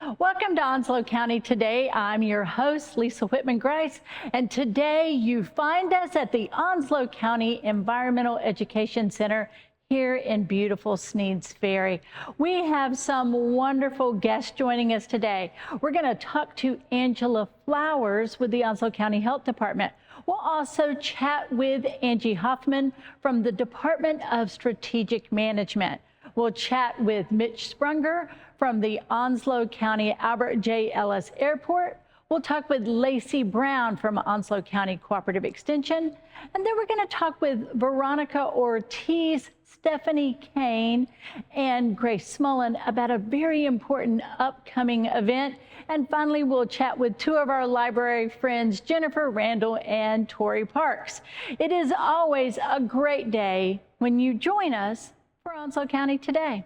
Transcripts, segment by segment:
Welcome to Onslow County Today. I'm your host, Lisa Whitman-Grice, and today you find us at the Onslow County Environmental Education Center here in beautiful Sneads Ferry. We have some wonderful guests joining us today. We're going to talk to Angela Flowers with the Onslow County Health Department. We'll also chat with Angie Hoffman from the Department of Strategic Management. We'll chat with Mitch Sprunger from the Onslow County Albert J. Ellis Airport. We'll talk with Lacey Brown from Onslow County Cooperative Extension. And then we're going to talk with Veronica Ortiz, Stephanie Cain, and Grace Smolen about a very important upcoming event. And finally, we'll chat with two of our library friends, Jennifer, Randall, and Tory Parks. It is always a great day when you join us for Onslow County Today.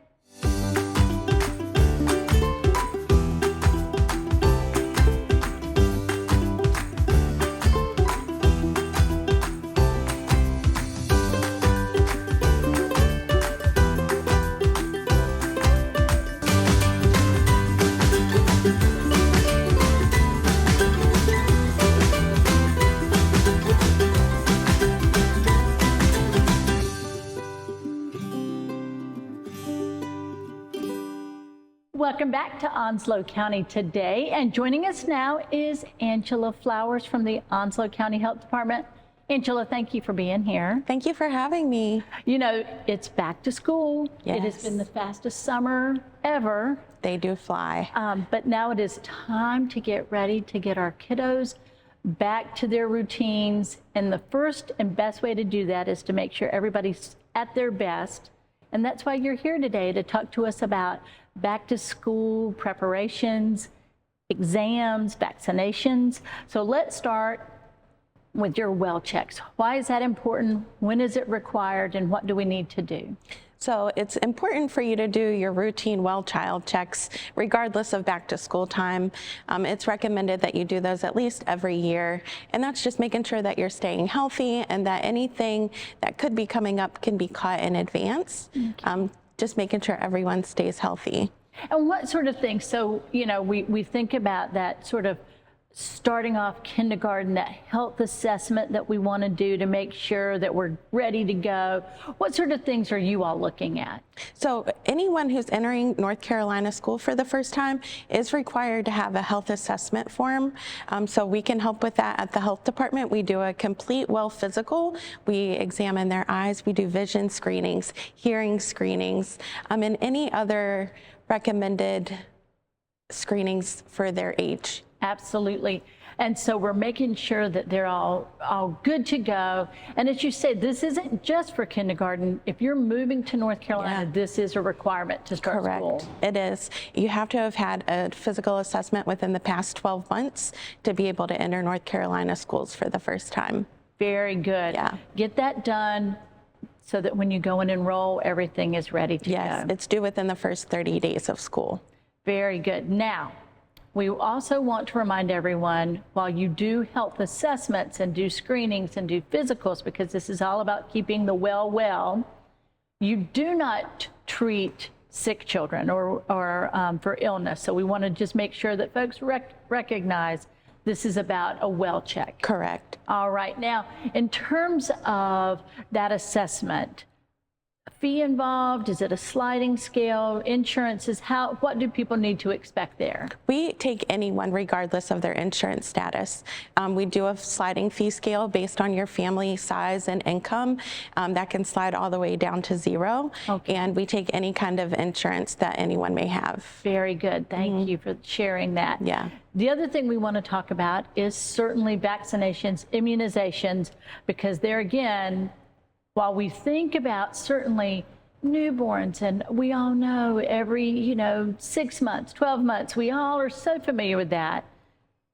Welcome back to Onslow County Today, and joining us now is Angela Flowers from the Onslow County Health Department. Angela, thank you for being here. Thank you for having me. You know, it's back to school. Yes. It has been the fastest summer ever. They do fly. But now it is time to get ready to get our kiddos back to their routines. And the first and best way to do that is to make sure everybody's at their best. And that's why you're here today, to talk to us about back to school preparations, exams, vaccinations. So let's start with your well checks. Why is that important? When is it required? And what do we need to do? So it's important for you to do your routine well child checks regardless of back to school time. It's recommended that you do those at least every year. And that's just making sure that you're staying healthy and that anything that could be coming up can be caught in advance. Okay. Just making sure everyone stays healthy. And what sort of things? So, you know, we think about that sort of starting off kindergarten, that health assessment that we want to do to make sure that we're ready to go. What sort of things are you all looking at? So anyone who's entering North Carolina school for the first time is required to have a health assessment form. So we can help with that at the health department. We do a complete well physical. We examine their eyes. We do vision screenings, hearing screenings, and any other recommended screenings for their age. Absolutely. And so we're making sure that they're all good to go. And as you said, this isn't just for kindergarten. If you're moving to North Carolina, this is a requirement to start school. Correct. It is. You have to have had a physical assessment within the past 12 months to be able to enter North Carolina schools for the first time. Very good. Yeah. Get that done so that when you go and enroll, everything is ready to go. Yes, it's due within the first 30 days of school. Very good. Now, we also want to remind everyone, while you do health assessments and do screenings and do physicals, because this is all about keeping the well, you do not treat sick children or for illness. So we want to just make sure that folks recognize this is about a well check. Correct. All right. Now, in terms of that assessment, fee involved? Is it a sliding scale? Insurances? What do people need to expect there? We take anyone regardless of their insurance status. We do a sliding fee scale based on your family size and income. That can slide all the way down to 0. Okay. And we take any kind of insurance that anyone may have. Very good. Thank you for sharing that. Yeah. The other thing we want to talk about is certainly vaccinations, immunizations, because there again, while we think about certainly newborns, and we all know every, 6 months, 12 months, we all are so familiar with that.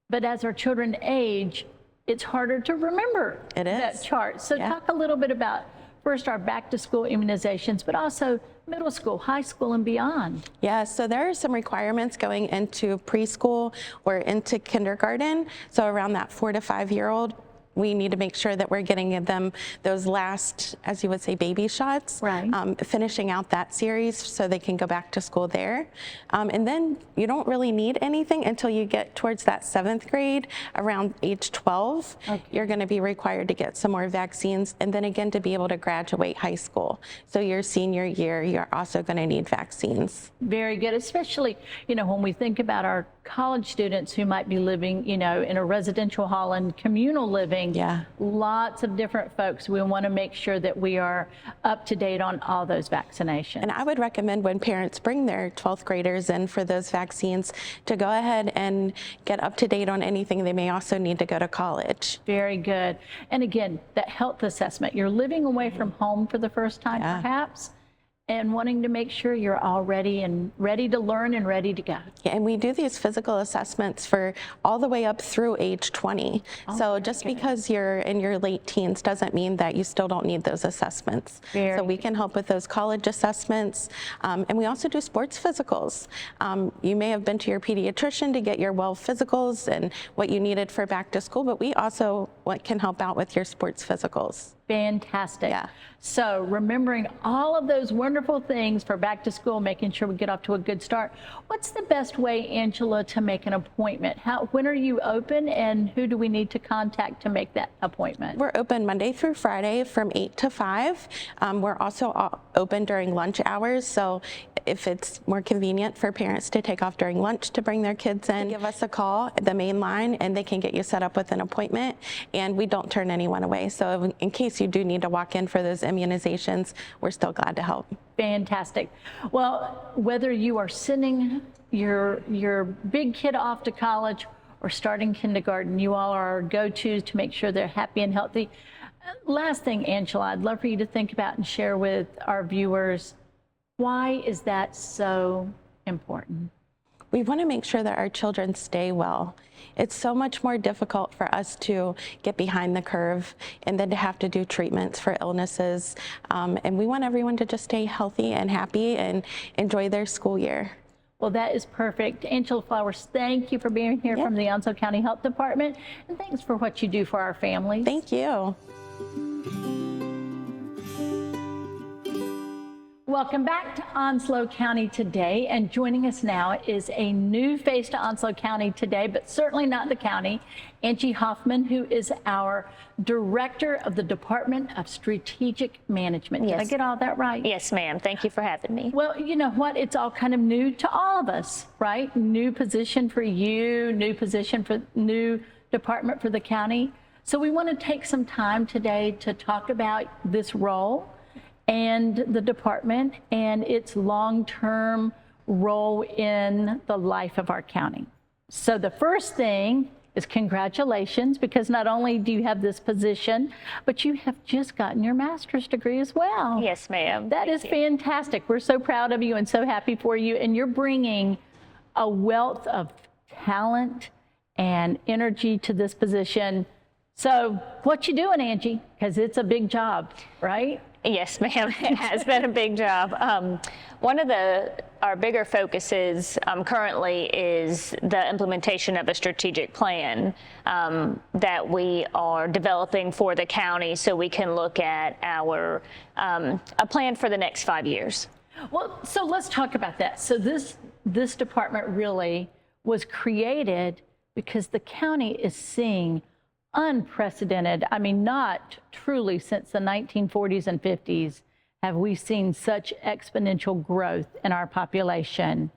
But as our children age, it's harder to remember that chart. So talk a little bit about first our back to school immunizations, but also middle school, high school, and beyond. Yeah, so there are some requirements going into preschool or into kindergarten. So around that 4 to 5 year old we need to make sure that we're getting them those last, as you would say, baby shots, right. Finishing out that series so they can go back to school there. And then you don't really need anything until you get towards that 7th grade, around age 12. Okay. You're going to be required to get some more vaccines, and then again to be able to graduate high school. So your senior year, you're also going to need vaccines. Very good, especially, when we think about our college students who might be living, in a residential hall and communal living. Yeah. Lots of different folks. We want to make sure that we are up to date on all those vaccinations. And I would recommend when parents bring their 12th graders in for those vaccines to go ahead and get up to date on anything they may also need to go to college. Very good. And again, that health assessment, you're living away from home for the first time, perhaps, and wanting to make sure you're all ready to learn and ready to go. Yeah, and we do these physical assessments for all the way up through age 20. So just because you're in your late teens doesn't mean that you still don't need those assessments. So we can help with those college assessments. And we also do sports physicals. You may have been to your pediatrician to get your well physicals and what you needed for back to school, but we also can help out with your sports physicals. Fantastic. Yeah. So remembering all of those wonderful things for back to school, making sure we get off to a good start. What's the best way, Angela, to make an appointment? When are you open, and who do we need to contact to make that appointment? We're open Monday through Friday from 8 to 5. We're also open during lunch hours. So if it's more convenient for parents to take off during lunch to bring their kids in, give us a call at the main line and they can get you set up with an appointment, and we don't turn anyone away. So in case you do need to walk in for those immunizations, we're still glad to help. Fantastic. Well, whether you are sending your big kid off to college or starting kindergarten, you all are our go-tos to make sure they're happy and healthy. Last thing, Angela, I'd love for you to think about and share with our viewers, why is that so important? We want to make sure that our children stay well. It's so much more difficult for us to get behind the curve and then to have to do treatments for illnesses. And we want everyone to just stay healthy and happy and enjoy their school year. Well, that is perfect. Angela Flowers, thank you for being here from the Onslow County Health Department, and thanks for what you do for our families. Thank you. Welcome back to Onslow County Today, and joining us now is a new face to Onslow County Today, but certainly not the county, Angie Hoffman, who is our Director of the Department of Strategic Management. Did I get all that right? Yes, ma'am. Thank you for having me. Well, you know what? It's all kind of new to all of us, right? New position for you, new position for new department for the county. So we want to take some time today to talk about this role and the department and its long-term role in the life of our county. So the first thing is congratulations, because not only do you have this position, but you have just gotten your master's degree as well. Yes, ma'am. That is fantastic. We're so proud of you and so happy for you. And you're bringing a wealth of talent and energy to this position. So what you doing, Angie? Because it's a big job, right? Yes, ma'am. It has been a big job. One of our bigger focuses currently is the implementation of a strategic plan that we are developing for the county, so we can look at a plan for the next 5 years. Well, so let's talk about that. So this department really was created because the county is seeing unprecedented, I mean, not truly since the 1940s and 50s have we seen such exponential growth in our population.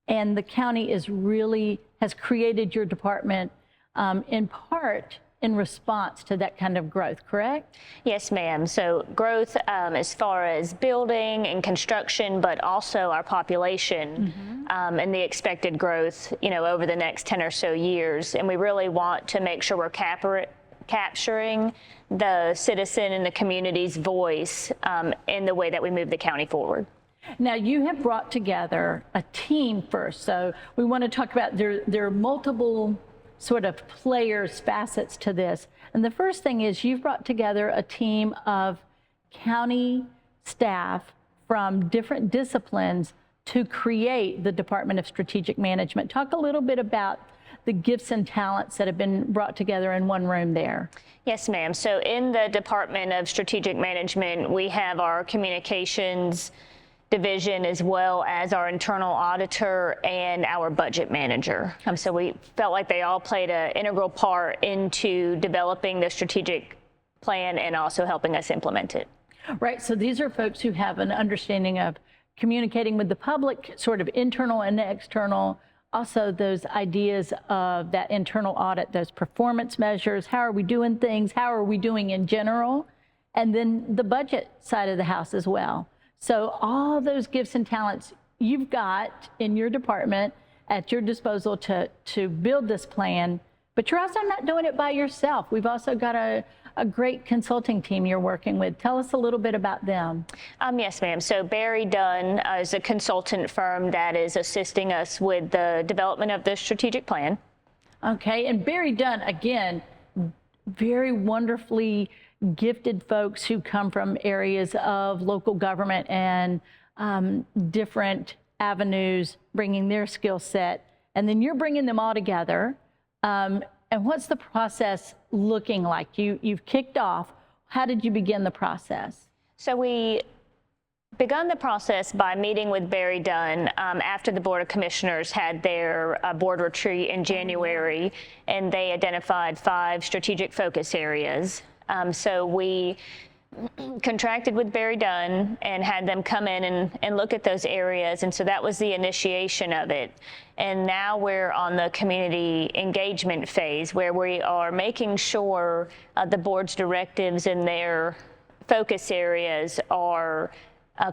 And the county has created your department in part in response to that kind of growth, correct? Yes, ma'am. So growth as far as building and construction, but also our population and the expected growth, over the next 10 or so years. And we really want to make sure we're capturing the citizen and the community's voice in the way that we move the county forward. Now, you have brought together a team first. So we want to talk about there are multiple sort of players, facets to this. And the first thing is you've brought together a team of county staff from different disciplines to create the Department of Strategic Management. Talk a little bit about the gifts and talents that have been brought together in one room there. Yes, ma'am. So in the Department of Strategic Management, we have our communications division as well as our internal auditor and our budget manager. So we felt like they all played an integral part into developing the strategic plan and also helping us implement it. Right. So these are folks who have an understanding of communicating with the public, sort of internal and external. Also, those ideas of that internal audit, those performance measures, how are we doing things, how are we doing in general, and then the budget side of the house as well. So all those gifts and talents you've got in your department at your disposal to build this plan, but you're also not doing it by yourself. We've also got a great consulting team you're working with. Tell us a little bit about them. Yes, ma'am. So Barry Dunn is a consultant firm that is assisting us with the development of the strategic plan. Okay, and Barry Dunn, again, very wonderfully gifted folks who come from areas of local government and different avenues, bringing their skill set. And then you're bringing them all together. And what's the process looking like? You've kicked off. How did you begin the process? So we begun the process by meeting with Barry Dunn after the Board of Commissioners had their board retreat in January, and they identified 5 strategic focus areas. So we contracted with Barry Dunn and had them come in and look at those areas. And so that was the initiation of it. And now we're on the community engagement phase where we are making sure the board's directives and their focus areas are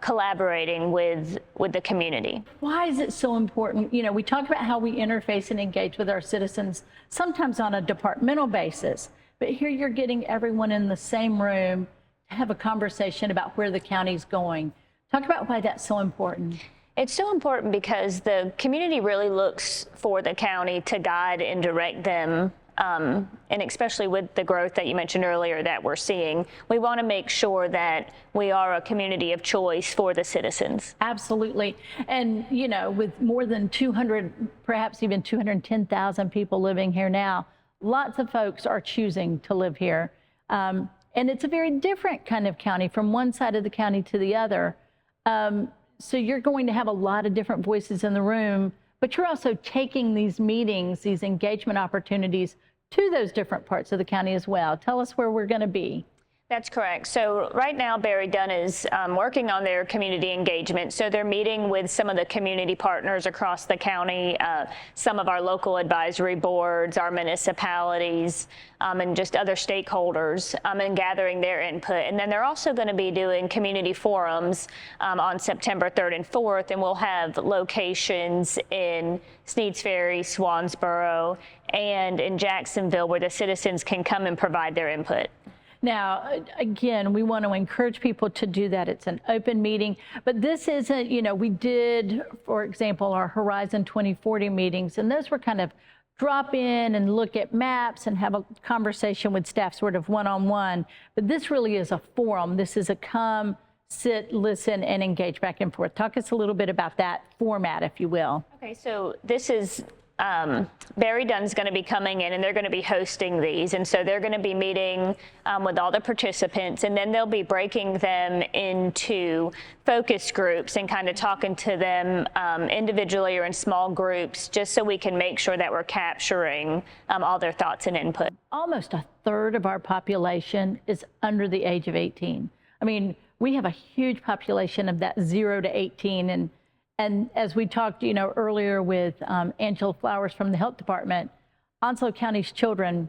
collaborating with the community. Why is it so important? You know, we talk about how we interface and engage with our citizens, sometimes on a departmental basis, but here you're getting everyone in the same room to have a conversation about where the county's going. Talk about why that's so important. It's so important because the community really looks for the county to guide and direct them. And especially with the growth that you mentioned earlier that we're seeing, we want to make sure that we are a community of choice for the citizens. Absolutely. And, you know, with more than 200, perhaps even 210,000 people living here now, lots of folks are choosing to live here. And it's a very different kind of county from one side of the county to the other. So you're going to have a lot of different voices in the room, but you're also taking these meetings, these engagement opportunities to those different parts of the county as well. Tell us where we're going to be. That's correct. So right now, Barry Dunn is working on their community engagement. So they're meeting with some of the community partners across the county, some of our local advisory boards, our municipalities, and just other stakeholders, and gathering their input. And then they're also going to be doing community forums on September 3rd and 4th, and we'll have locations in Sneads Ferry, Swansboro, and in Jacksonville where the citizens can come and provide their input. Now, again, we want to encourage people to do that. It's an open meeting, but this isn't, you know, we did, for example, our Horizon 2040 meetings, and those were kind of drop in and look at maps and have a conversation with staff sort of one-on-one. But this really is a forum. This is a come, sit, listen, and engage back and forth. Talk us a little bit about that format, if you will. Okay, so this is Barry Dunn's going to be coming in and they're going to be hosting these. And so they're going to be meeting with all the participants, and then they'll be breaking them into focus groups and kind of talking to them individually or in small groups, just so we can make sure that we're capturing all their thoughts and input. Almost a third of our population is under the age of 18. I mean, we have a huge population of that 0 to 18. And as we talked, you know, earlier with Angela Flowers from the Health Department, Onslow County's children,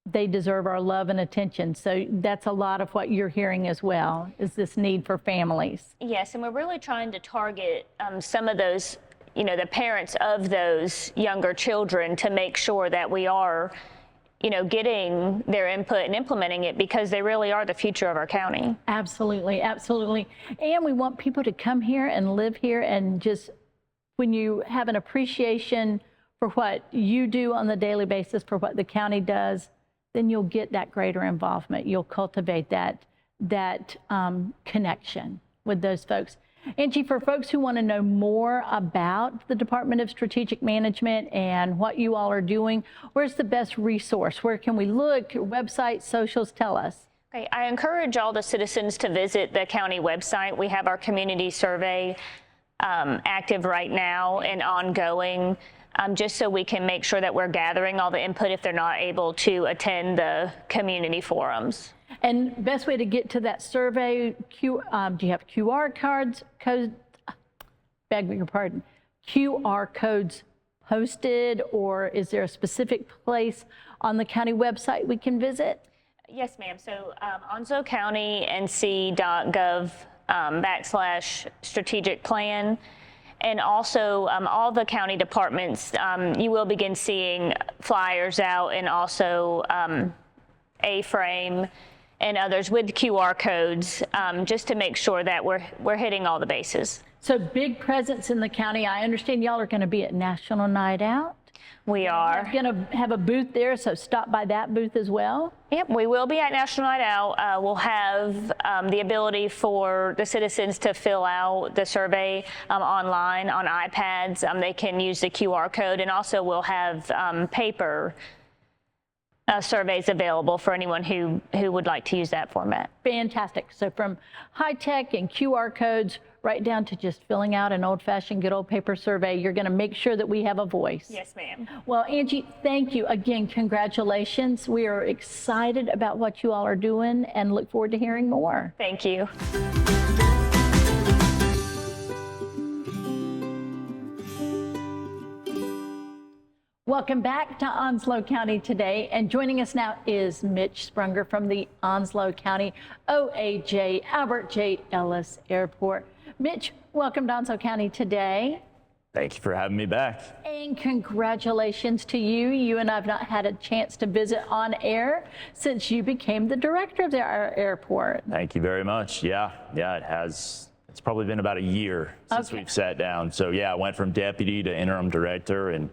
they deserve our love and attention. So that's a lot of what you're hearing as well, is this need for families. Yes, and we're really trying to target some of those, you know, the parents of those younger children to make sure that we are, you know, getting their input and implementing it, because they really are the future of our county. Absolutely, absolutely. And we want people to come here and live here, and just when you have an appreciation for what you do on the daily basis, for what the county does, then you'll get that greater involvement. You'll cultivate that connection with those folks. Angie, for folks who want to know more about the Department of Strategic Management and what you all are doing, where's the best resource? Where can we look? Website, socials, tell us. Okay, I encourage all the citizens to visit the county website. We have our community survey active right now and ongoing, just so we can make sure that we're gathering all the input if they're not able to attend the community forums. And best way to get to that survey, do you have QR beg your pardon, QR codes posted, or is there a specific place on the county website we can visit? Yes, ma'am. So onslownc.gov /strategic plan. And also all the county departments, you will begin seeing flyers out, and also A-frame and others with QR codes, just to make sure that we're hitting all the bases. So big presence in the county. I understand y'all are going to be at National Night Out. We are going to have a booth there, so stop by that booth as well. Yep, we will be at National Night Out. We'll have the ability for the citizens to fill out the survey online on iPads. They can use the QR code, and also we'll have paper surveys available for anyone who would like to use that format. Fantastic. So from high tech and QR codes right down to just filling out an old-fashioned good old paper survey, you're going to make sure that we have a voice. Yes, ma'am. Well, Angie, thank you again. Congratulations. We are excited about what you all are doing and look forward to hearing more. Thank you. Welcome back to Onslow County Today, and joining us now is Mitch Sprunger from the Onslow County OAJ Albert J. Ellis Airport. Mitch, welcome to Onslow County Today. Thank you for having me back. And congratulations to you. You and I have not had a chance to visit on air since you became the director of our airport. Thank you very much. Yeah, it has. It's probably been about a year since we've sat down. So yeah, I went from deputy to interim director and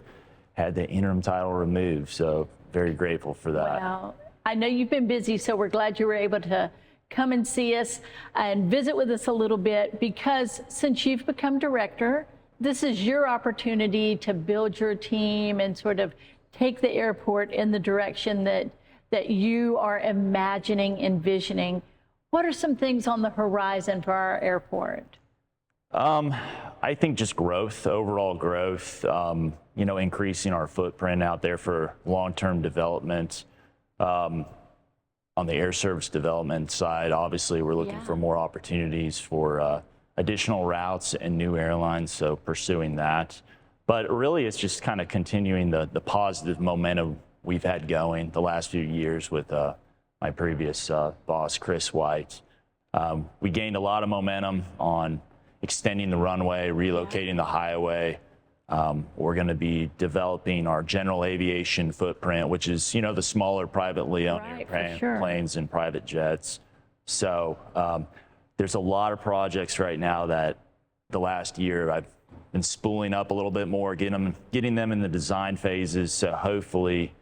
had the interim title removed, so very grateful for that. Wow. I know you've been busy, so we're glad you were able to come and see us and visit with us a little bit, because since you've become director, this is your opportunity to build your team and sort of take the airport in the direction that you are imagining, envisioning. What are some things on the horizon for our airport? I think just growth, overall growth, increasing our footprint out there for long-term development. On the air service development side, obviously, we're looking for more opportunities for additional routes and new airlines, so pursuing that. But really, it's just kind of continuing the positive momentum we've had going the last few years with my previous boss, Chris White. We gained a lot of momentum on extending the runway, relocating the highway. We're going to be developing our general aviation footprint, which is, the smaller privately owned planes and private jets. So there's a lot of projects right now that the last year I've been spooling up a little bit more, getting them in the design phases. So hopefully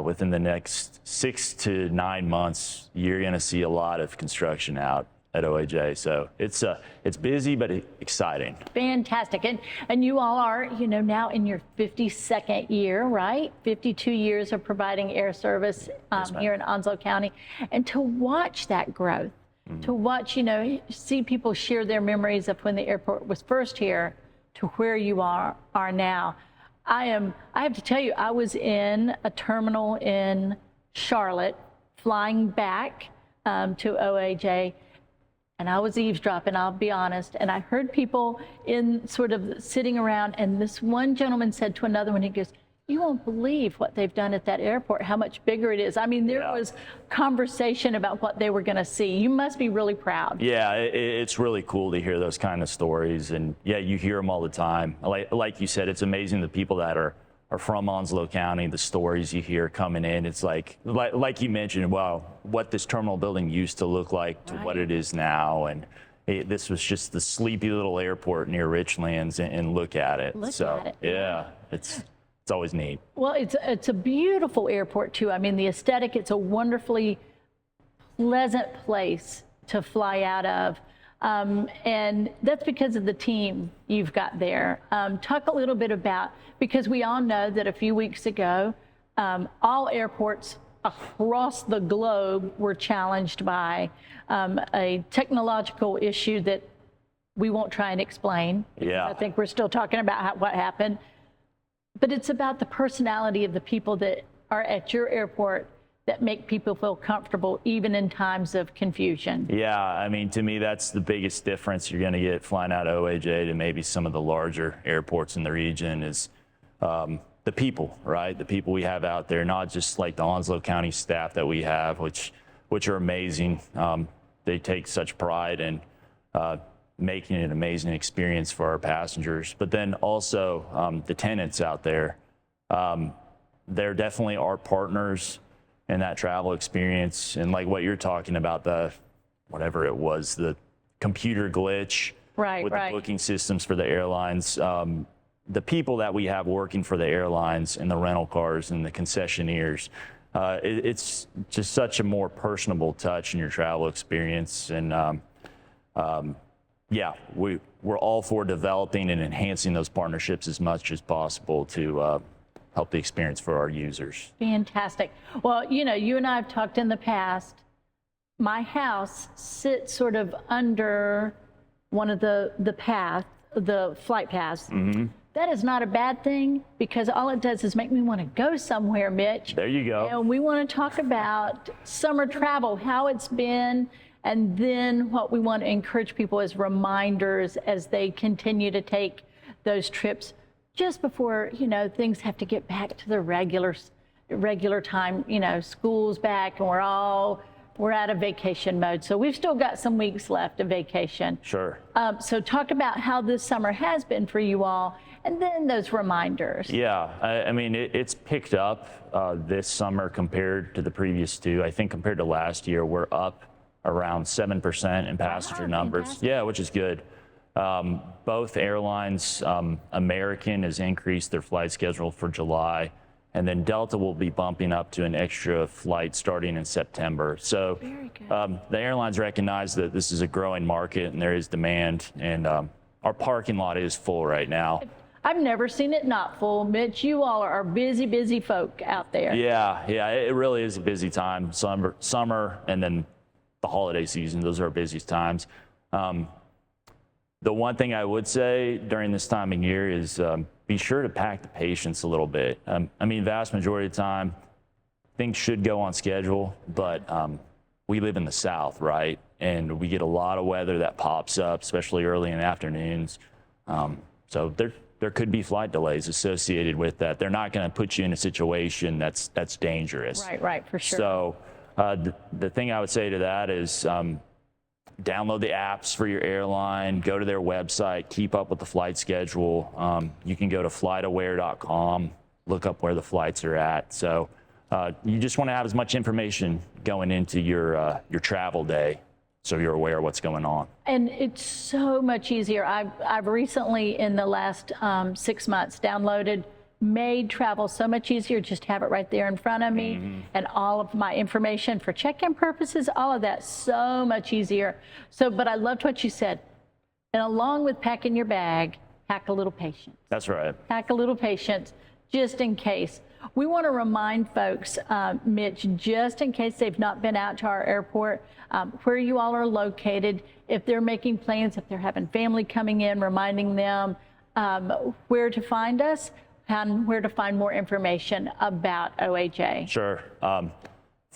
within the next 6 to 9 months, you're going to see a lot of construction out at OAJ. So it's busy, but exciting. Fantastic. And you all are, now in your 52nd year, right? 52 years of providing air service here in Onslow County. And to watch that growth, to watch, see people share their memories of when the airport was first here to where you are now. I have to tell you, I was in a terminal in Charlotte flying back to OAJ. And I was eavesdropping, I'll be honest, and I heard people in sort of sitting around, and this one gentleman said to another one, he goes, "You won't believe what they've done at that airport, how much bigger it is." I mean, there was conversation about what they were going to see. You must be really proud. Yeah, it's really cool to hear those kind of stories, and yeah, you hear them all the time. Like you said, it's amazing the people that are from Onslow County, the stories you hear coming in. It's like you mentioned, wow, what this terminal building used to look like to what it is now. And this was just the sleepy little airport near Richlands, and look at it. Yeah, it's always neat. Well, it's a beautiful airport too. I mean, the aesthetic, it's a wonderfully pleasant place to fly out of. And that's because of the team you've got there. Talk a little bit about, because we all know that a few weeks ago, all airports across the globe were challenged by a technological issue that we won't try and explain. Yeah. I think we're still talking about what happened. But it's about the personality of the people that are at your airport that make people feel comfortable even in times of confusion. Yeah, I mean, to me, that's the biggest difference you're going to get flying out of OAJ to maybe some of the larger airports in the region is the people, right? The people we have out there, not just like the Onslow County staff that we have, which are amazing. They take such pride in making it an amazing experience for our passengers. But then also the tenants out there, they're definitely our partners in that travel experience. And like what you're talking about, whatever it was, the computer glitch with the booking systems for the airlines, the people that we have working for the airlines and the rental cars and the concessionaires, it's just such a more personable touch in your travel experience. And yeah, we're all for developing and enhancing those partnerships as much as possible to help the experience for our users. Fantastic. Well, you know, you and I have talked in the past. My house sits sort of under one of the flight paths. Mm-hmm. That is not a bad thing, because all it does is make me want to go somewhere, Mitch. There you go. And we want to talk about summer travel, how it's been, and then what we want to encourage people as reminders as they continue to take those trips just before, you know, things have to get back to the regular time, you know, school's back and we're out of vacation mode. So we've still got some weeks left of vacation. Sure. So talk about how this summer has been for you all, and then those reminders. Yeah, I mean, it's picked up this summer compared to the previous two. I think compared to last year, we're up around 7% in passenger numbers. Fantastic. Yeah, which is good. Both airlines, American has increased their flight schedule for July, and then Delta will be bumping up to an extra flight starting in September. So the airlines recognize that this is a growing market and there is demand, and our parking lot is full right now. I've never seen it not full. Mitch, you all are busy, busy folk out there. Yeah, it really is a busy time. Summer and then the holiday season, those are our busiest times. The one thing I would say during this time of year is be sure to pack the patience a little bit. I mean, vast majority of the time, things should go on schedule, but we live in the South, right? And we get a lot of weather that pops up, especially early in the afternoons. So there could be flight delays associated with that. They're not going to put you in a situation that's dangerous. Right, for sure. So the thing I would say to that is download the apps for your airline, go to their website, keep up with the flight schedule. You can go to flightaware.com, look up where the flights are at. So you just want to have as much information going into your travel day so you're aware of what's going on. And it's so much easier. I've recently, in the last 6 months, made travel so much easier. Just have it right there in front of me, mm-hmm. and all of my information for check-in purposes, all of that, so much easier. So, but I loved what you said. And along with packing your bag, pack a little patience. That's right. Pack a little patience, just in case. We want to remind folks, Mitch, just in case they've not been out to our airport, where you all are located, if they're making plans, if they're having family coming in, reminding them where to find us, and where to find more information about OAJ. Sure.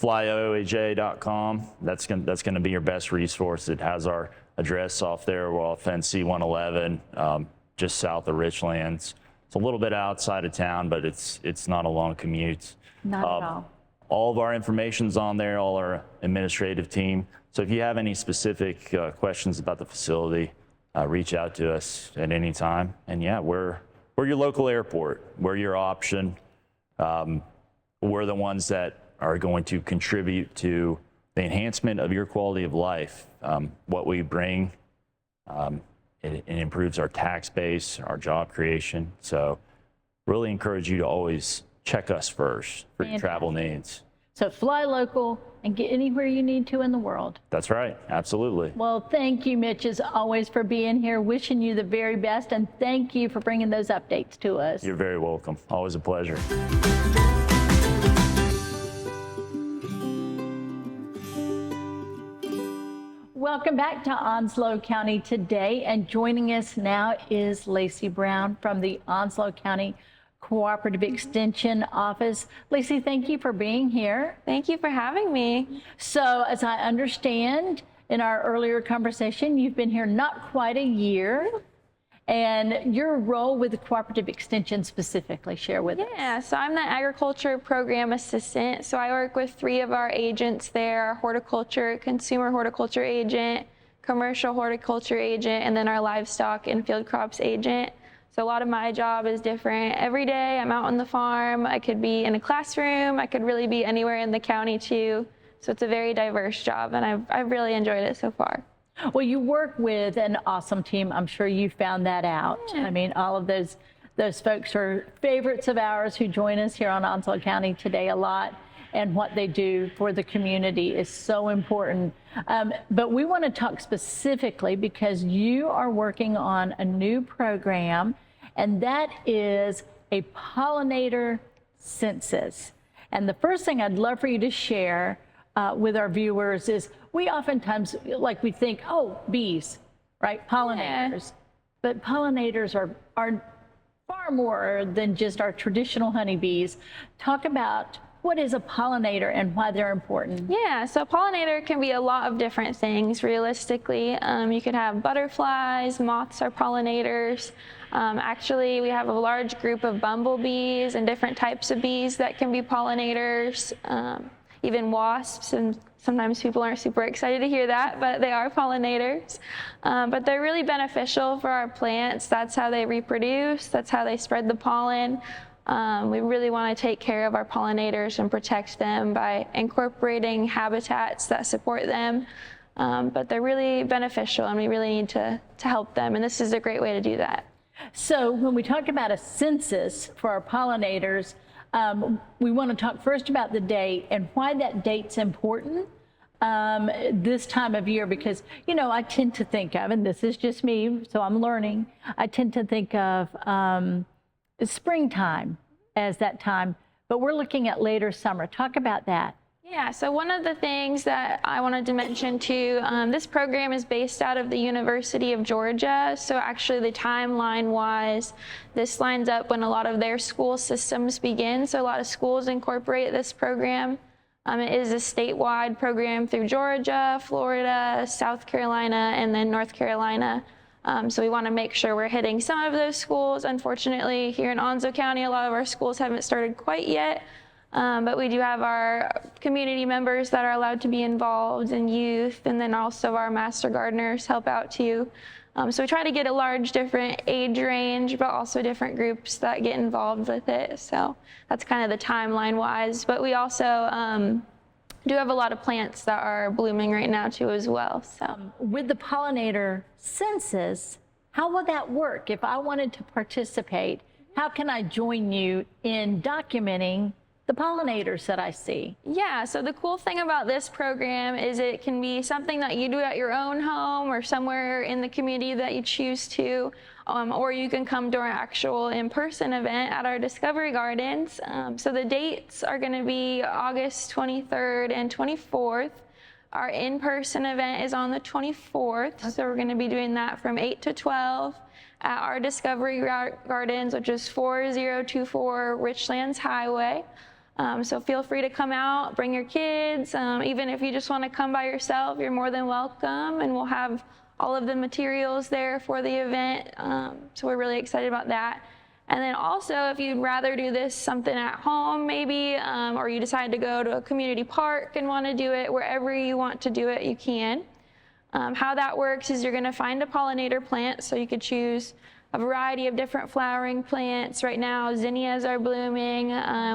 FlyOAJ.com. That's going to be your best resource. It has our address off there. We're off NC 111, just south of Richlands. It's a little bit outside of town, but it's not a long commute. Not at all. All of our information's on there, all our administrative team. So if you have any specific questions about the facility, reach out to us at any time. And yeah, we're your local airport. We're your option. We're the ones that are going to contribute to the enhancement of your quality of life. What we bring, it improves our tax base, our job creation. So really encourage you to always check us first for your travel needs. So fly local and get anywhere you need to in the world. That's right. Absolutely. Well, thank you, Mitch, as always, for being here. Wishing you the very best, and thank you for bringing those updates to us. You're very welcome. Always a pleasure. Welcome back to Onslow County Today, and joining us now is Lacey Brown from the Onslow County Cooperative Extension Office. Lacey, thank you for being here. Thank you for having me. So, as I understand in our earlier conversation, you've been here not quite a year, and your role with the Cooperative Extension specifically, share with us. Yeah, so I'm the Agriculture Program Assistant. So I work with 3 of our agents there, horticulture, consumer horticulture agent, commercial horticulture agent, and then our livestock and field crops agent. So a lot of my job is different. Every day I'm out on the farm. I could be in a classroom. I could really be anywhere in the county too. So it's a very diverse job, and I've really enjoyed it so far. Well, you work with an awesome team. I'm sure you found that out. Yeah. I mean, all of those folks are favorites of ours who join us here on Onslow County Today a lot, and what they do for the community is so important. But we want to talk specifically because you are working on a new program, and that is a pollinator census. And the first thing I'd love for you to share with our viewers is we oftentimes, like, we think, oh, bees, right? Pollinators. Yeah. But pollinators are far more than just our traditional honeybees. Talk about what is a pollinator and why they're important. Yeah, so a pollinator can be a lot of different things, realistically. You could have butterflies, moths are pollinators. Actually, we have a large group of bumblebees and different types of bees that can be pollinators. Even wasps, and sometimes people aren't super excited to hear that, but they are pollinators. But they're really beneficial for our plants. That's how they reproduce. That's how they spread the pollen. We really want to take care of our pollinators and protect them by incorporating habitats that support them. But they're really beneficial, and we really need to help them, and this is a great way to do that. So when we talk about a census for our pollinators, we want to talk first about the date and why that date's important this time of year, because, you know, I tend to think of, and this is just me, so I'm learning, I tend to think of springtime as that time, but we're looking at later summer. Talk about that. Yeah, so one of the things that I wanted to mention too, this program is based out of the University of Georgia. So actually the timeline-wise, this lines up when a lot of their school systems begin. So a lot of schools incorporate this program. It is a statewide program through Georgia, Florida, South Carolina, and then North Carolina. So we want to make sure we're hitting some of those schools. Unfortunately, here in Onslow County, a lot of our schools haven't started quite yet. But we do have our community members that are allowed to be involved, and youth, and then also our master gardeners help out too. So we try to get a large different age range, but also different groups that get involved with it. So that's kind of the timeline wise. But we also do have a lot of plants that are blooming right now too as well. So with the pollinator census, how will that work? If I wanted to participate, how can I join you in documenting the pollinators that I see? Yeah, so the cool thing about this program is it can be something that you do at your own home or somewhere in the community that you choose to, or you can come to our actual in-person event at our Discovery Gardens. So the dates are going to be August 23rd and 24th. Our in-person event is on the 24th, so we're going to be doing that from 8 to 12 at our Discovery Gardens, which is 4024 Richlands Highway. So feel free to come out, bring your kids. Even if you just want to come by yourself, you're more than welcome, and we'll have all of the materials there for the event. So we're really excited about that. And then also, if you'd rather do this something at home maybe, or you decide to go to a community park and want to do it, wherever you want to do it, you can. How that works is you're going to find a pollinator plant, so you could choose a variety of different flowering plants. Right now, zinnias are blooming.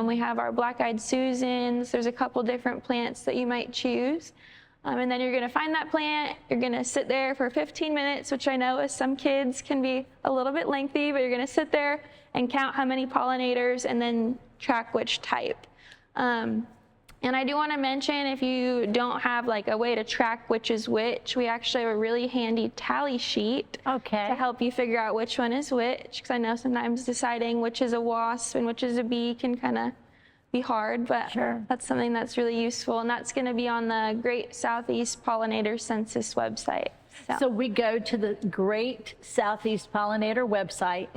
We have our black-eyed Susans. There's a couple different plants that you might choose. And then you're going to find that plant. You're going to sit there for 15 minutes, which I know with some kids can be a little bit lengthy, but you're going to sit there and count how many pollinators and then track which type. And I do want to mention, if you don't have like a way to track which is which, we actually have a really handy tally sheet to help you figure out which one is which, because I know sometimes deciding which is a wasp and which is a bee can kind of be hard, but that's something that's really useful, and that's going to be on the Great Southeast Pollinators Census website. So we go to the Great Southeast Pollinator website,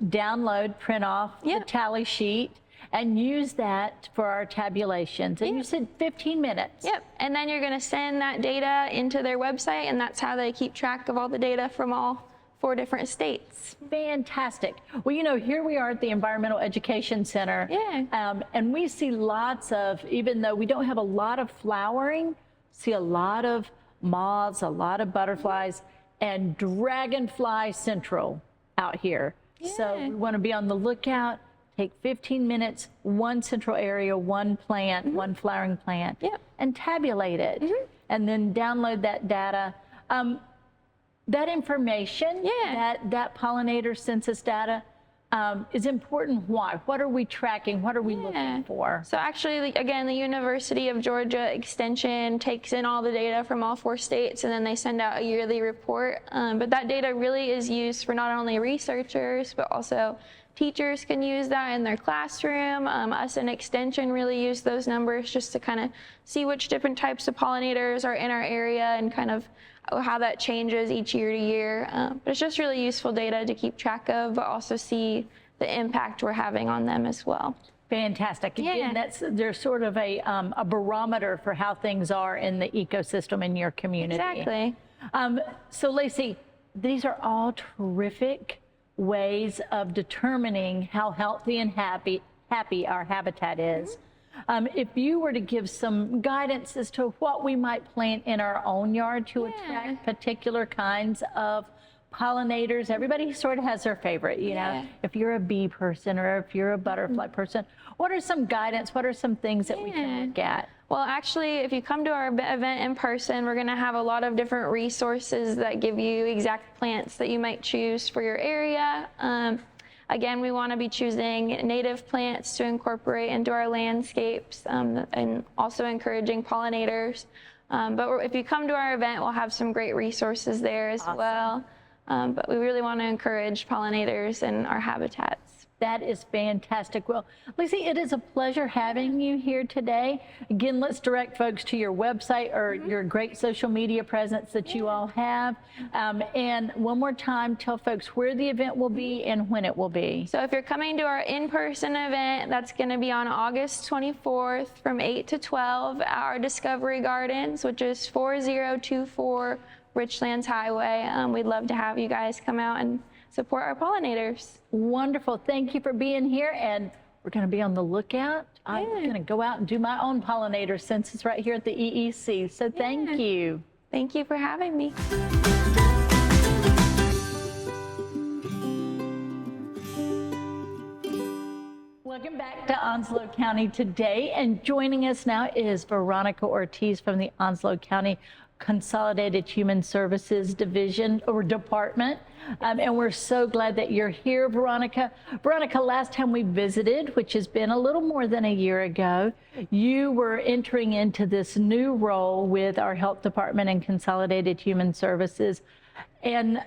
download, print off the tally sheet, and use that for our tabulations. And you said 15 minutes. Yep, and then you're gonna send that data into their website, and that's how they keep track of all the data from all 4 different states. Fantastic. Well, you know, here we are at the Environmental Education Center. And we see lots of, even though we don't have a lot of flowering, see a lot of moths, a lot of butterflies, and dragonfly central out here. So we want to be on the lookout. Take 15 minutes, one central area, one plant, one flowering plant, and tabulate it. And then download that data. That information, that pollinator census data, is important. Why? What are we tracking? What are we looking for? So actually, again, the University of Georgia Extension takes in all the data from all 4 states, and then they send out a yearly report. But that data really is used for not only researchers, but also teachers can use that in their classroom. Us in Extension really use those numbers just to kind of see which different types of pollinators are in our area and kind of how that changes each year to year. But it's just really useful data to keep track of, but also see the impact we're having on them as well. Fantastic. Again, there's sort of a barometer for how things are in the ecosystem in your community. Exactly. So Lacey, these are all terrific ways of determining how healthy and happy our habitat is. If you were to give some guidance as to what we might plant in our own yard to attract particular kinds of pollinators, everybody sort of has their favorite, you know, if you're a bee person or if you're a butterfly person, what are some guidance? What are some things that we can look at? Well, actually, if you come to our event in person, we're going to have a lot of different resources that give you exact plants that you might choose for your area. Again, we want to be choosing native plants to incorporate into our landscapes, and also encouraging pollinators. But if you come to our event, we'll have some great resources there as well. But we really want to encourage pollinators in our habitats. That is fantastic. Well, Lacey, it is a pleasure having you here today. Again, let's direct folks to your website or your great social media presence that you all have. And one more time, tell folks where the event will be and when it will be. So if you're coming to our in-person event, that's going to be on August 24th from 8 to 12 at our Discovery Gardens, which is 4024 Richlands Highway. We'd love to have you guys come out and support our pollinators. Wonderful. Thank you for being here, and we're going to be on the lookout. I'm going to go out and do my own pollinator census right here at the EEC. So thank you. Thank you for having me. Welcome back to Onslow County Today, and joining us now is Veronica Ortiz from the Onslow County Consolidated Human Services Division or Department. And we're so glad that you're here, Veronica. Veronica, last time we visited, which has been a little more than a year ago, you were entering into this new role with our Health Department and Consolidated Human Services and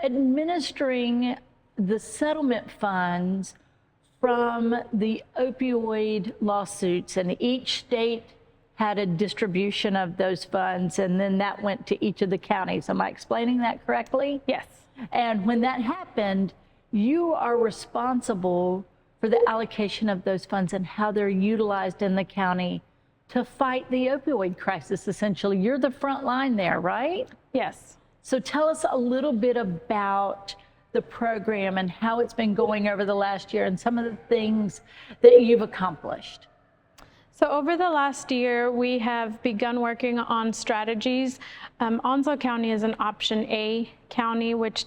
administering the settlement funds from the opioid lawsuits, and each state had a distribution of those funds, and then that went to each of the counties. Am I explaining that correctly? Yes. And when that happened, you are responsible for the allocation of those funds and how they're utilized in the county to fight the opioid crisis, essentially. You're the front line there, right? Yes. So tell us a little bit about the program and how it's been going over the last year and some of the things that you've accomplished. So over the last year, we have begun working on strategies. Onslow County is an Option A county, which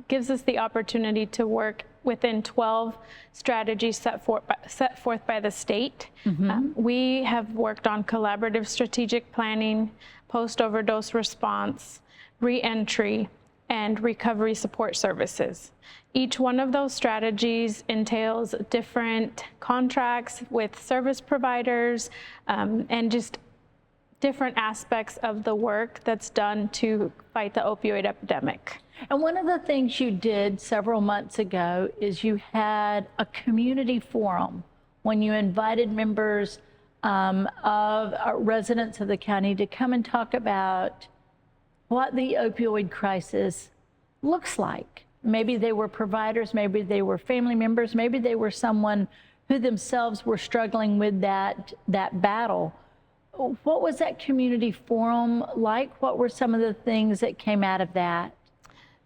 gives us the opportunity to work within 12 strategies set forth by the state. We have worked on collaborative strategic planning, post-overdose response, re-entry, and recovery support services. Each one of those strategies entails different contracts with service providers and just different aspects of the work that's done to fight the opioid epidemic. And one of the things you did several months ago is you had a community forum when you invited members of residents of the county to come and talk about what the opioid crisis looks like. Maybe they were providers, maybe they were family members, maybe they were someone who themselves were struggling with that battle. What was that community forum like? What were some of the things that came out of that?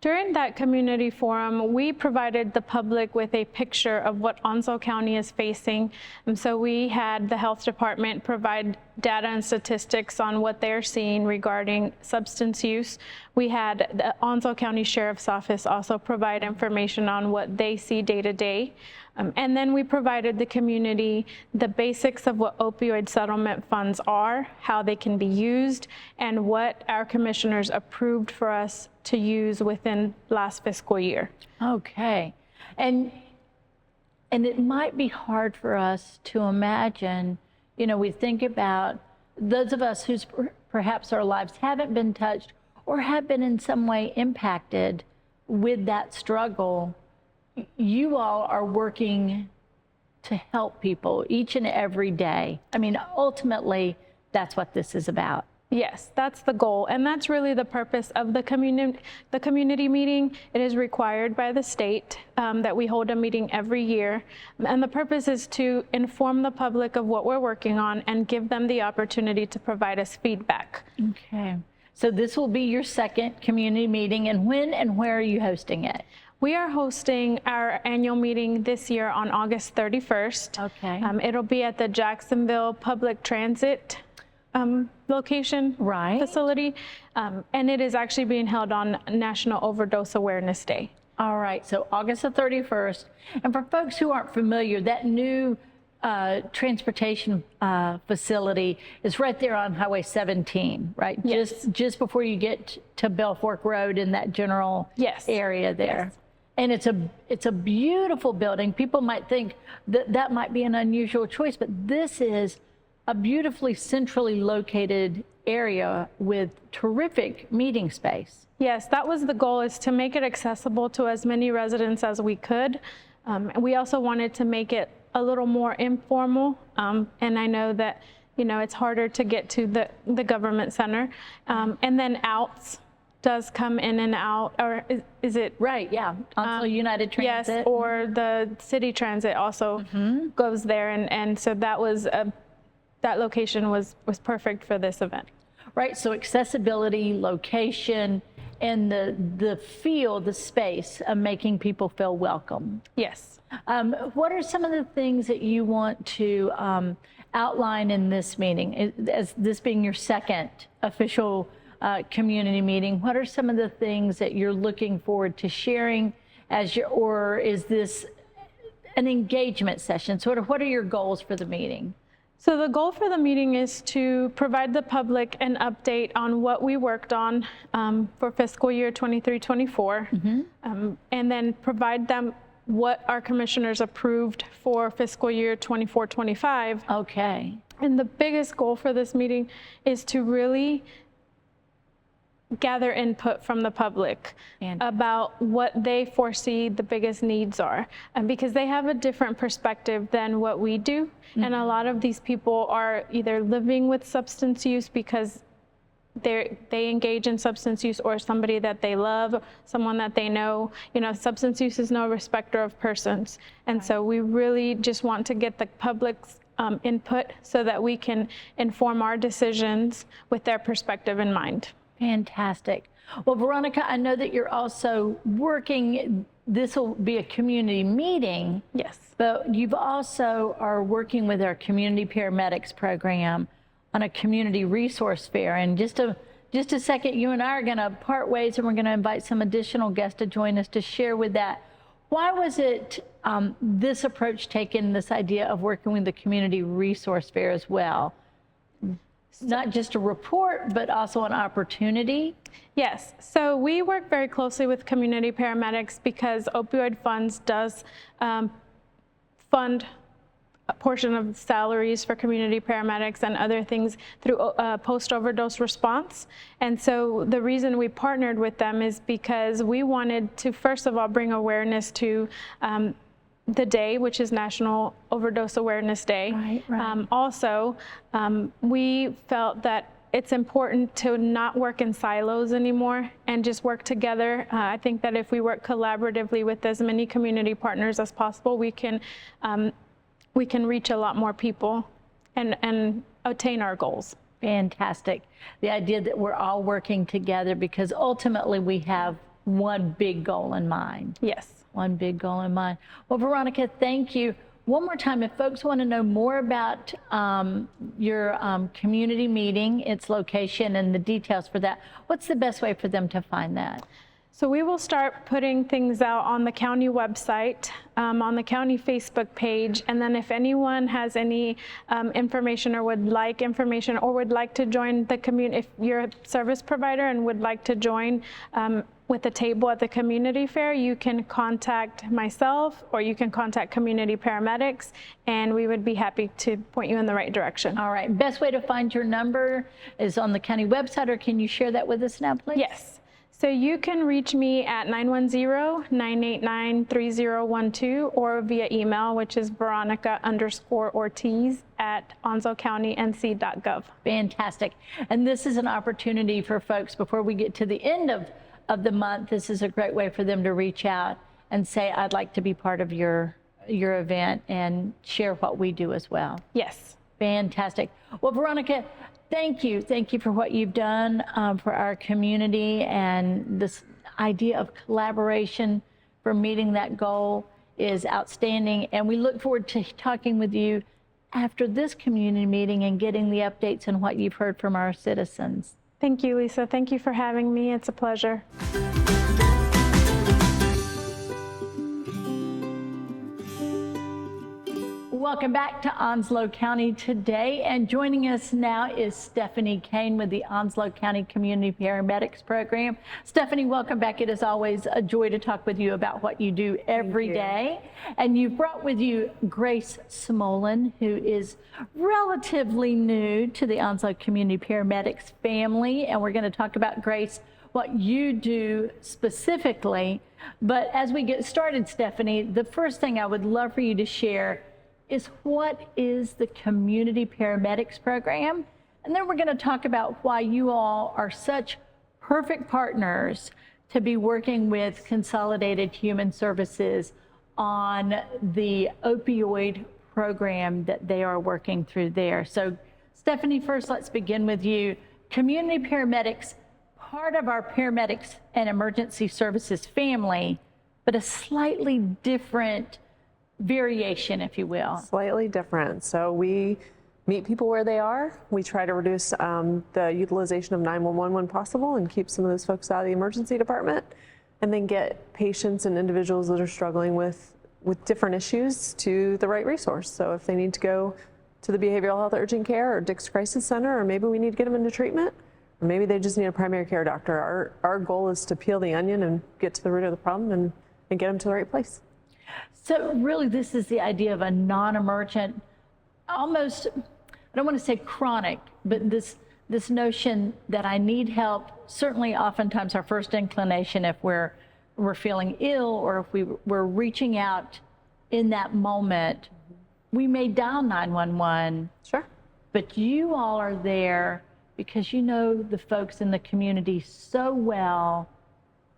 During that community forum, we provided the public with a picture of what Onslow County is facing. And so we had the health department provide data and statistics on what they're seeing regarding substance use. We had the Onslow County Sheriff's Office also provide information on what they see day to day. And then we provided the community the basics of what opioid settlement funds are, how they can be used, and what our commissioners approved for us to use within last fiscal year. Okay. And it might be hard for us to imagine, you know, we think about those of us whose perhaps our lives haven't been touched or have been in some way impacted with that struggle. You all are working to help people each and every day. I mean, ultimately, that's what this is about. Yes, that's the goal. And that's really the purpose of the community meeting. It is required by the state that we hold a meeting every year. And the purpose is to inform the public of what we're working on and give them the opportunity to provide us feedback. Okay. So this will be your second community meeting. And when and where are you hosting it? We are hosting our annual meeting this year on August 31st. Okay. It'll be at the Jacksonville Public Transit location facility, and it is actually being held on National Overdose Awareness Day. All right, so August the 31st. And for folks who aren't familiar, that new transportation facility is right there on Highway 17, right? Yes. Just before you get to Belfork Road in that general area there. Yes. And it's a beautiful building. People might think that might be an unusual choice, but this is a beautifully centrally located area with terrific meeting space. Yes, that was the goal, is to make it accessible to as many residents as we could. And we also wanted to make it a little more informal. And I know that, you know, it's harder to get to the government center. And then outs does come in and out, or is it? Right, yeah. Onslow United Transit. Yes, or the city transit also goes there. And so that was that location was perfect for this event. Right, so accessibility, location, and the feel, the space of making people feel welcome. Yes. What are some of the things that you want to outline in this meeting? As this being your second official community meeting, what are some of the things that you're looking forward to sharing or is this an engagement session? Sort of, what are your goals for the meeting? So the goal for the meeting is to provide the public an update on what we worked on for fiscal year 23-24, and then provide them what our commissioners approved for fiscal year 24-25. Okay. And the biggest goal for this meeting is to really gather input from the public about what they foresee the biggest needs are, and because they have a different perspective than what we do. And a lot of these people are either living with substance use because they engage in substance use, or somebody that they love, someone that they know. You know, substance use is no respecter of persons. And so we really just want to get the public's input so that we can inform our decisions with their perspective in mind. Fantastic. Well, Veronica, I know that you're also working, this will be a community meeting. Yes. But you've also are working with our community paramedics program on a community resource fair. And just a second, you and I are going to part ways, and we're going to invite some additional guests to join us to share with that. Why was it this approach taken, this idea of working with the community resource fair as well? not just a report, but also an opportunity. Yes, so we work very closely with community paramedics because opioid funds does fund a portion of salaries for community paramedics and other things through post-overdose response. And so the reason we partnered with them is because we wanted to, first of all, bring awareness to the day, which is National Overdose Awareness Day. Right. Also, we felt that it's important to not work in silos anymore and just work together. I think that if we work collaboratively with as many community partners as possible, we can reach a lot more people and attain our goals. Fantastic. The idea that we're all working together because ultimately we have one big goal in mind. Yes. One big goal in mind. Well, Veronica, thank you. One more time, if folks want to know more about your community meeting, its location, and the details for that, what's the best way for them to find that? So we will start putting things out on the county website, on the county Facebook page, and then if anyone has any information or would like information or would like to join the community, if you're a service provider and would like to join with a table at the community fair, you can contact myself or you can contact community paramedics, and we would be happy to point you in the right direction. All right. Best way to find your number is on the county website, or can you share that with us now, please? Yes. So you can reach me at 910-989-3012 or via email, which is Veronica_Ortiz@onslowcountync.gov. Fantastic. And this is an opportunity for folks, before we get to the end of the month, this is a great way for them to reach out and say, I'd like to be part of your event and share what we do as well. Yes. Fantastic. Well, Veronica, thank you. Thank you for what you've done for our community, and this idea of collaboration for meeting that goal is outstanding. And we look forward to talking with you after this community meeting and getting the updates on what you've heard from our citizens. Thank you, Lisa. Thank you for having me. It's a pleasure. Welcome back to Onslow County Today, and joining us now is Stephanie Cain with the Onslow County Community Paramedics Program. Stephanie, welcome back. It is always a joy to talk with you about what you do every day. And you've brought with you Grace Smolen, who is relatively new to the Onslow Community Paramedics family, and we're going to talk about, Grace, what you do specifically. But as we get started, Stephanie, the first thing I would love for you to share is what is the Community Paramedics Program? And then we're going to talk about why you all are such perfect partners to be working with Consolidated Human Services on the opioid program that they are working through there. So Stephanie, first let's begin with you. Community Paramedics, part of our Paramedics and Emergency Services family, but a slightly different variation, if you will. Slightly different. So we meet people where they are. We try to reduce the utilization of 911 when possible and keep some of those folks out of the emergency department, and then get patients and individuals that are struggling with different issues to the right resource. So if they need to go to the behavioral health urgent care or Dick's Crisis Center, or maybe we need to get them into treatment, or maybe they just need a primary care doctor. Our goal is to peel the onion and get to the root of the problem and get them to the right place. So really, this is the idea of a non-emergent, almost, I don't want to say chronic, but this notion that I need help. Certainly, oftentimes our first inclination, if we're feeling ill or if we're reaching out in that moment, we may dial 911. Sure. But you all are there because you know the folks in the community so well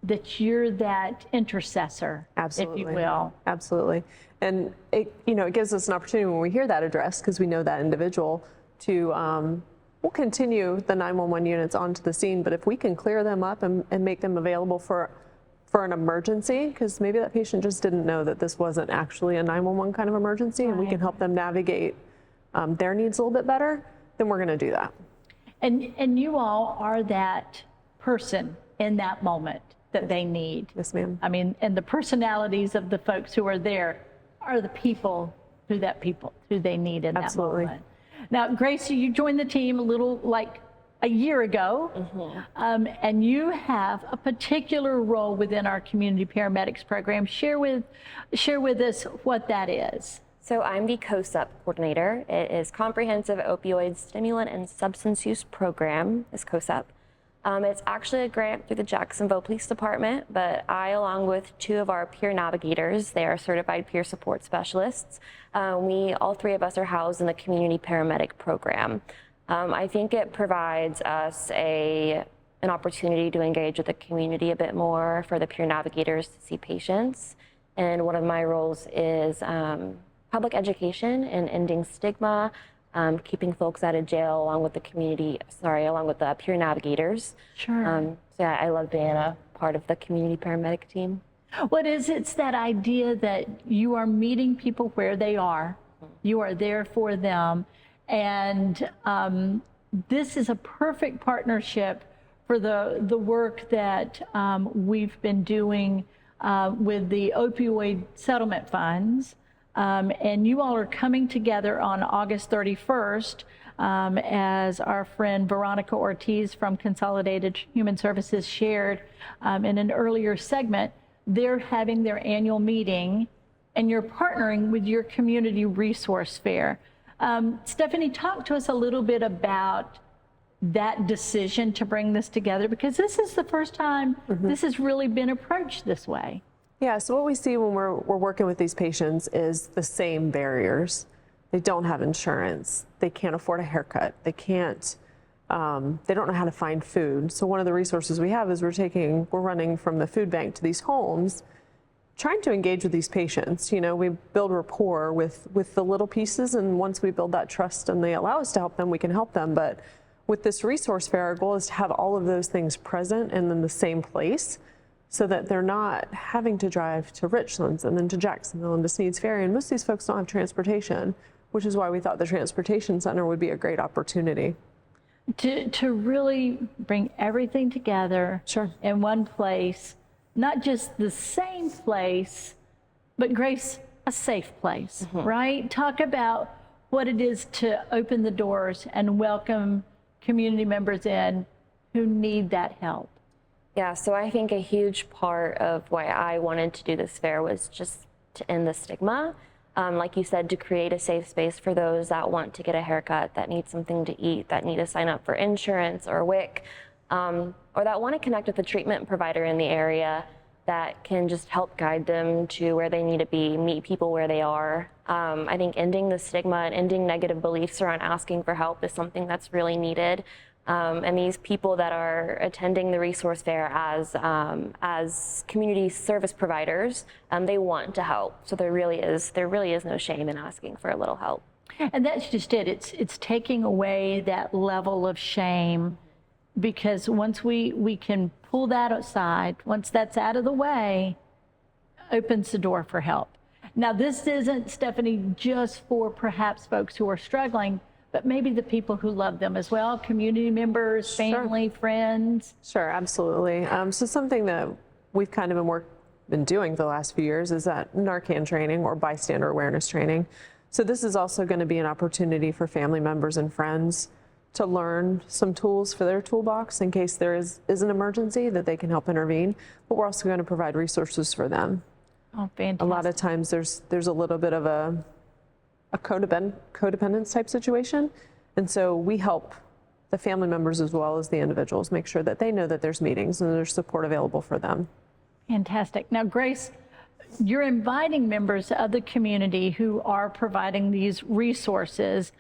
that you're that intercessor, absolutely, if you will. Absolutely. And it gives us an opportunity when we hear that address, because we know that individual, to we'll continue the 911 units onto the scene, but if we can clear them up and make them available for an emergency, because maybe that patient just didn't know that this wasn't actually a 911 kind of emergency, right, and we can help them navigate their needs a little bit better, then we're going to do that. And you all are that person in that moment that they need. Yes, ma'am. I mean, and the personalities of the folks who are there are the people who they need in absolutely, that moment. Now, Grace, you joined the team a little like a year ago, and you have a particular role within our community paramedics program. Share with us what that is. So I'm the COSSUP Coordinator. It is Comprehensive Opioid Stimulant and Substance Use Program, is COSSUP. It's actually a grant through the Jacksonville Police Department, but I, along with 2 of our peer navigators, they are certified peer support specialists. All 3 of us are housed in the Community Paramedic Program. I think it provides us an opportunity to engage with the community a bit more for the peer navigators to see patients. And one of my roles is public education and ending stigma, keeping folks out of jail along with the peer navigators. Sure. So yeah, I love being a part of the community paramedic team. What is it's that idea that you are meeting people where they are, you are there for them, and this is a perfect partnership for the work that we've been doing with the opioid settlement funds. And you all are coming together on August 31st, as our friend Veronica Ortiz from Consolidated Human Services shared in an earlier segment. They're having their annual meeting, and you're partnering with your Community Resource Fair. Stephanie, talk to us a little bit about that decision to bring this together, because this is the first time this has really been approached this way. Yeah, so what we see when we're working with these patients is the same barriers. They don't have insurance. They can't afford a haircut. They don't know how to find food. So one of the resources we have is we're running from the food bank to these homes, trying to engage with these patients. You know, we build rapport with the little pieces, and once we build that trust and they allow us to help them, we can help them. But with this resource fair, our goal is to have all of those things present and in the same place, so that they're not having to drive to Richlands and then to Jacksonville and to Sneads Ferry. And most of these folks don't have transportation, which is why we thought the transportation center would be a great opportunity. To really bring everything together in one place, not just the same place, but Grace, a safe place, right? Talk about what it is to open the doors and welcome community members in who need that help. Yeah, so I think a huge part of why I wanted to do this fair was just to end the stigma. Like you said, to create a safe space for those that want to get a haircut, that need something to eat, that need to sign up for insurance or WIC, or that want to connect with a treatment provider in the area that can just help guide them to where they need to be, meet people where they are. I think ending the stigma and ending negative beliefs around asking for help is something that's really needed. And these people that are attending the resource fair as community service providers, they want to help. So there really is no shame in asking for a little help. And that's just it. It's taking away that level of shame, because once we can pull that aside, once that's out of the way, opens the door for help. Now, this isn't, Stephanie, just for perhaps folks who are struggling, but maybe the people who love them as well, community members, family, friends. Sure, absolutely. So something that we've kind of been doing for the last few years is that Narcan training or bystander awareness training. So this is also going to be an opportunity for family members and friends to learn some tools for their toolbox in case there is an emergency that they can help intervene. But we're also going to provide resources for them. Oh, fantastic. A lot of times there's a little bit of a codependence type situation. And so we help the family members as well as the individuals make sure that they know that there's meetings and there's support available for them. Fantastic. Now, Grace, you're inviting members of the community who are providing these resources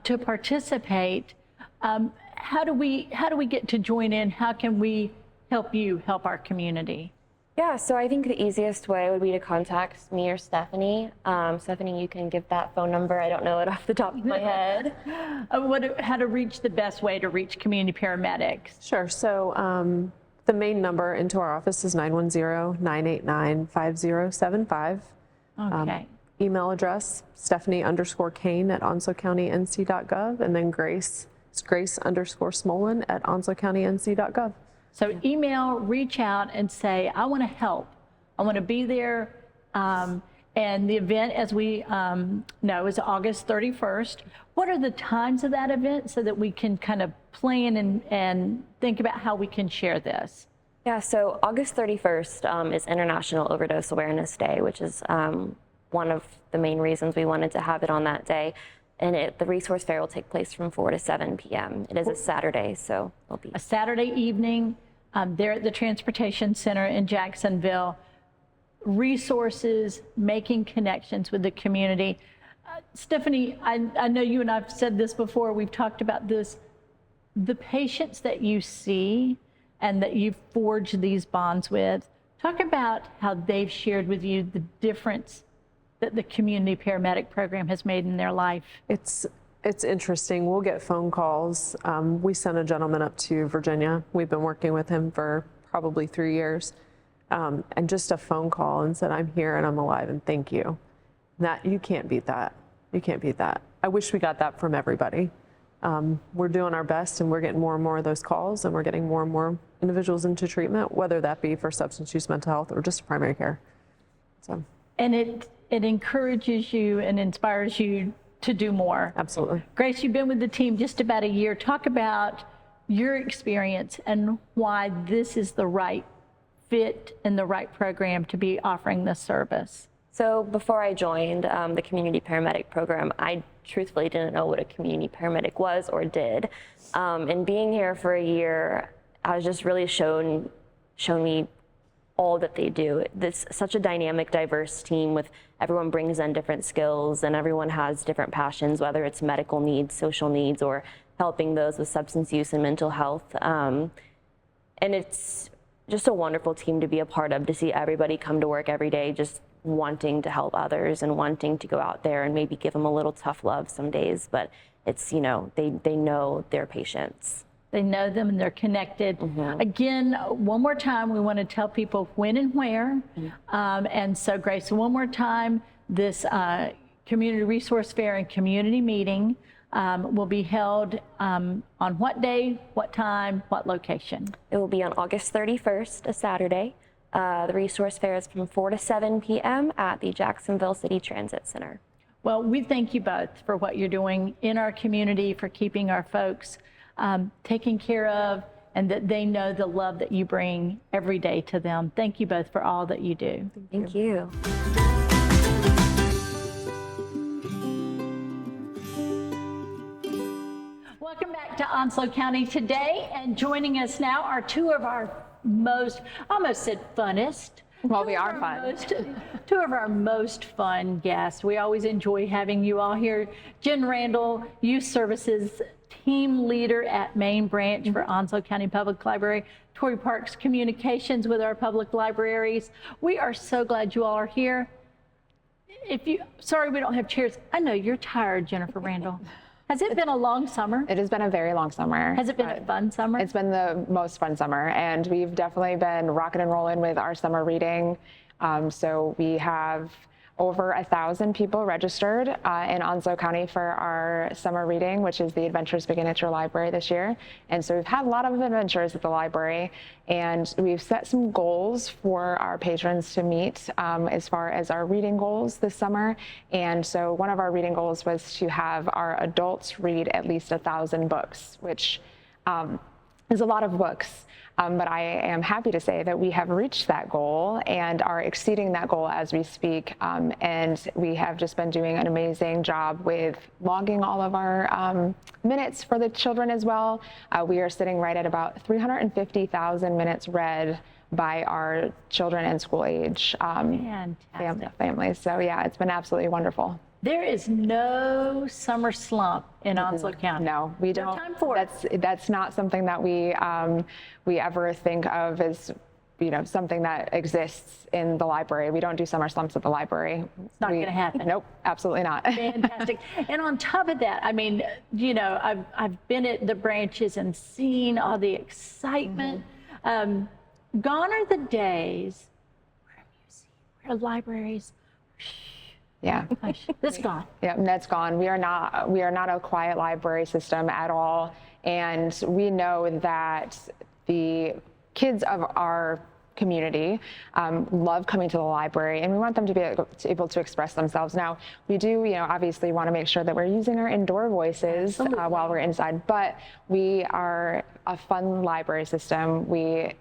to participate. How do we get to join in? How can we help you help our community? Yeah, so I think the easiest way would be to contact me or Stephanie. Stephanie, you can give that phone number. I don't know it off the top of my head. How to reach the best way to reach community paramedics? Sure. So the main number into our office is 910-989-5075. Okay. Email address, Stephanie_Cain@onslowcountync.gov, and then Grace_Smolen@onslowcountync.gov. So email, reach out and say, I want to help. I want to be there. And And the event, as we know, is August 31st. What are the times of that event so that we can kind of plan and think about how we can share this? Yeah, so August 31st is International Overdose Awareness Day, which is one of the main reasons we wanted to have it on that day. And the resource fair will take place from 4 to 7 p.m. It is a Saturday, so it'll be a Saturday evening there at the Transportation Center in Jacksonville. Resources, making connections with the community. Stephanie, I know you and I've said this before, we've talked about this, the patients that you see and that you've forged these bonds with, talk about how they've shared with you the difference that the community paramedic program has made in their life. It's interesting. We'll get phone calls. We sent a gentleman up to Virginia. We've been working with him for probably 3 years. And just a phone call and said, I'm here and I'm alive and thank you. You can't beat that. You can't beat that. I wish we got that from everybody. We're doing our best and we're getting more and more of those calls and we're getting more and more individuals into treatment, whether that be for substance use, mental health, or just primary care. So. And it encourages you and inspires you to do more. Absolutely. Grace, you've been with the team just about a year. Talk about your experience and why this is the right fit and the right program to be offering this service. So before I joined the community paramedic program, I truthfully didn't know what a community paramedic was or did. And being here for a year, I was just really shown me all that they do. This such a dynamic, diverse team with everyone brings in different skills and everyone has different passions, whether it's medical needs, social needs, or helping those with substance use and mental health. And it's just a wonderful team to be a part of, to see everybody come to work every day just wanting to help others and wanting to go out there and maybe give them a little tough love some days, but it's, they know their patients. They know them and they're connected. Mm-hmm. Again, one more time, we want to tell people when and where. Mm-hmm. And so, Grace, one more time, this Community Resource Fair and community meeting will be held on what day, what time, what location? It will be on August 31st, a Saturday. The Resource Fair is from 4 to 7 p.m. at the Jacksonville City Transit Center. Well, we thank you both for what you're doing in our community, for keeping our folks taken care of, and that they know the love that you bring every day to them. Thank you both for all that you do. Thank you. Welcome back to Onslow County Today, and joining us now are two of our most, I almost said funnest. Well, we are fun. Two of our most fun guests. We always enjoy having you all here. Jen Randall, Youth Services Team Leader at Main Branch for Onslow County Public Library. Tory Parks Communications with our public libraries. We are so glad you all are here. Sorry we don't have chairs. I know you're tired, Jennifer Randall. Has it been a long summer? It has been a very long summer. Has it been a fun summer? It's been the most fun summer, and we've definitely been rocking and rolling with our summer reading. So we have over 1,000 people registered in Onslow County for our summer reading, which is the Adventures Begin at Your Library this year. And so we've had a lot of adventures at the library, and we've set some goals for our patrons to meet as far as our reading goals this summer. And so one of our reading goals was to have our adults read at least 1,000 books, which is a lot of books. But I am happy to say that we have reached that goal and are exceeding that goal as we speak. And we have just been doing an amazing job with logging all of our minutes for the children as well. We are sitting right at about 350,000 minutes read by our children in school age families. So yeah, it's been absolutely wonderful. There is no summer slump in Onslow County. No, we don't. No time for it. That's not something that we ever think of as, something that exists in the library. We don't do summer slumps at the library. It's not going to happen. Nope, absolutely not. Fantastic. And on top of that, I mean, I've been at the branches and seen all the excitement. Mm-hmm. Gone are the days where libraries. Yeah, that's gone. Yeah, that's gone. We are not a quiet library system at all, and we know that the kids of our community love coming to the library, and we want them to be able to express themselves. Now, we do, obviously want to make sure that we're using our indoor voices while we're inside, but we are a fun library system. We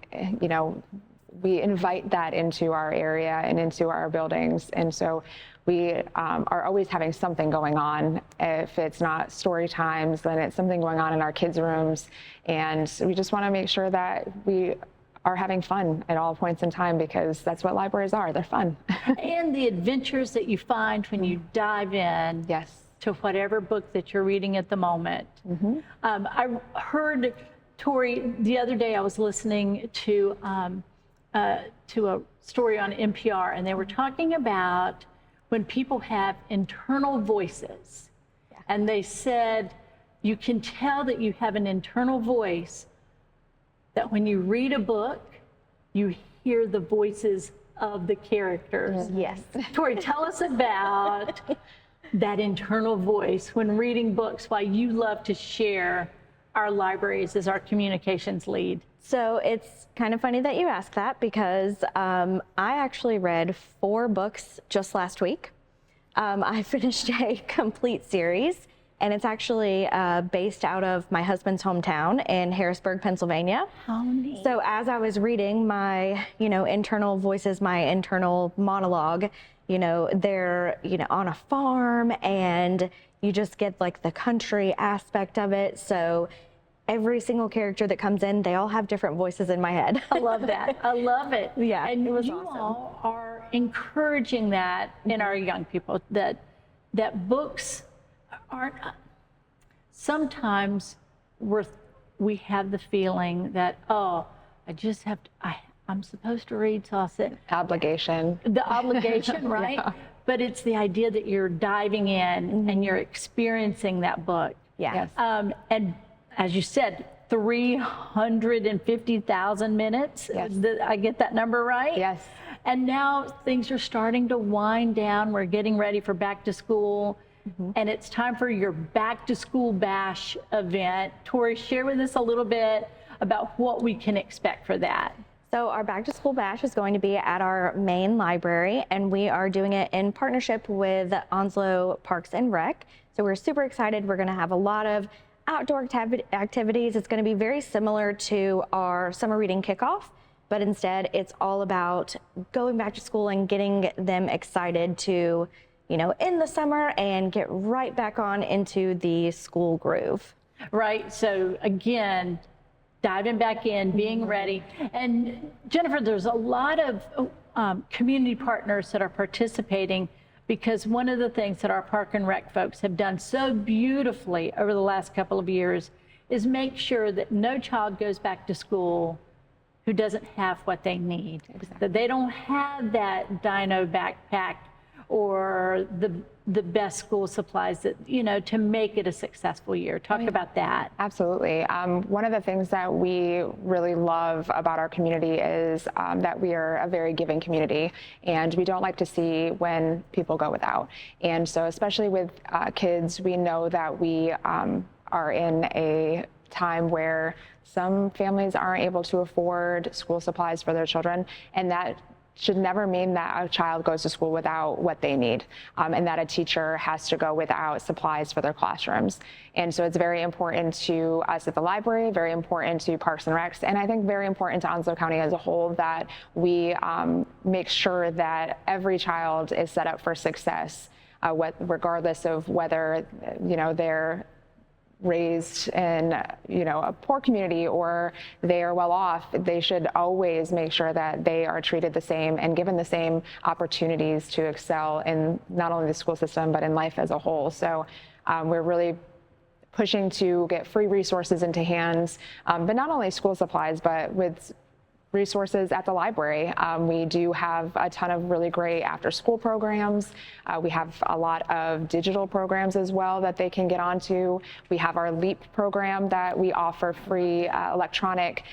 invite that into our area and into our buildings, and so we are always having something going on. If it's not story times, then it's something going on in our kids' rooms, and we just want to make sure that we are having fun at all points in time, because that's what libraries are. They're fun. And the adventures that you find when you dive in to whatever book that you're reading at the moment. I heard, Tory, the other day I was listening to a story on NPR, and they were talking about when people have internal voices. And they said, you can tell that you have an internal voice that when you read a book, you hear the voices of the characters. Yes. Tory, tell us about that internal voice when reading books, why you love to share our libraries as our communications lead. So it's kind of funny that you ask that, because I actually read 4 books just last week. I finished a complete series, and it's actually based out of my husband's hometown in Harrisburg, Pennsylvania. How neat. So as I was reading, my, internal voices, my internal monologue, they're, on a farm, and you just get like the country aspect of it. So every single character that comes in, they all have different voices in my head. I love that. I love it. Yeah, and it was you awesome. all are encouraging that in our young people, that books aren't, sometimes we have the feeling that, oh, I just have to, I'm supposed to read, so I'll sit. Obligation. The obligation, right? Yeah. But it's the idea that you're diving in and you're experiencing that book. Yeah. Yes. And as you said, 350,000 minutes. Yes. I get that number right? Yes. And now things are starting to wind down. We're getting ready for back to school. And it's time for your back to school bash event. Tory, share with us a little bit about what we can expect for that. So our back to school bash is going to be at our main library, and we are doing it in partnership with Onslow Parks and Rec. So we're super excited. We're going to have a lot of outdoor activities. It's going to be very similar to our summer reading kickoff, but instead it's all about going back to school and getting them excited to, in the summer and get right back on into the school groove. Right. So again, diving back in, being ready. And Jennifer, there's a lot of community partners that are participating, because one of the things that our Park and Rec folks have done so beautifully over the last couple of years is make sure that no child goes back to school who doesn't have what they need. Exactly. That they don't have that dino backpack or the best school supplies that, to make it a successful year. Talk about that. Absolutely. One of the things that we really love about our community is that we are a very giving community, and we don't like to see when people go without. And so especially with kids, we know that we are in a time where some families aren't able to afford school supplies for their children, and that should never mean that a child goes to school without what they need, and that a teacher has to go without supplies for their classrooms. And so it's very important to us at the library, very important to Parks and Recs, and I think very important to Onslow County as a whole, that we make sure that every child is set up for success, regardless of whether they're raised in a poor community or they are well off. They should always make sure that they are treated the same and given the same opportunities to excel in not only the school system but in life as a whole. So we're really pushing to get free resources into hands, but not only school supplies, but with resources at the library. We do have a ton of really great after-school programs. We have a lot of digital programs as well that they can get onto. We have our LEAP program that we offer free electronic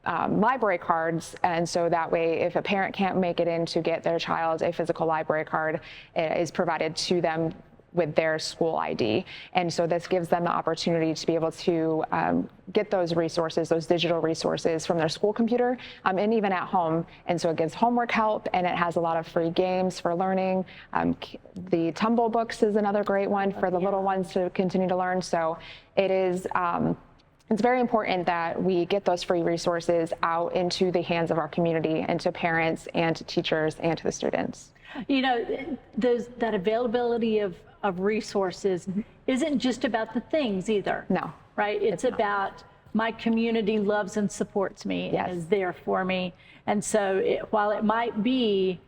library cards, and so that way if a parent can't make it in to get their child a physical library card, it is provided to them with their school ID. And so this gives them the opportunity to be able to get those resources, those digital resources from their school computer and even at home. And so it gives homework help, and it has a lot of free games for learning. The Tumble Books is another great one for the little ones to continue to learn. So it is, it's very important that we get those free resources out into the hands of our community and to parents and to teachers and to the students. You know, that availability of resources isn't just about the things either. No. Right? It's about my community loves and supports me and is there for me. And so while it might be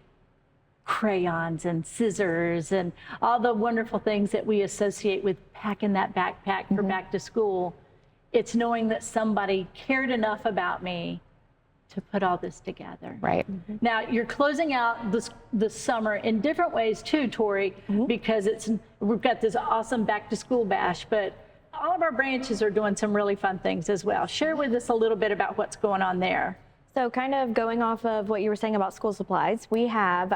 crayons and scissors and all the wonderful things that we associate with packing that backpack for back to school, it's knowing that somebody cared enough about me to put all this together. Right. Now, you're closing out this summer in different ways too, Tory, because we've got this awesome back to school bash, but all of our branches are doing some really fun things as well. Share with us a little bit about what's going on there. So kind of going off of what you were saying about school supplies, we have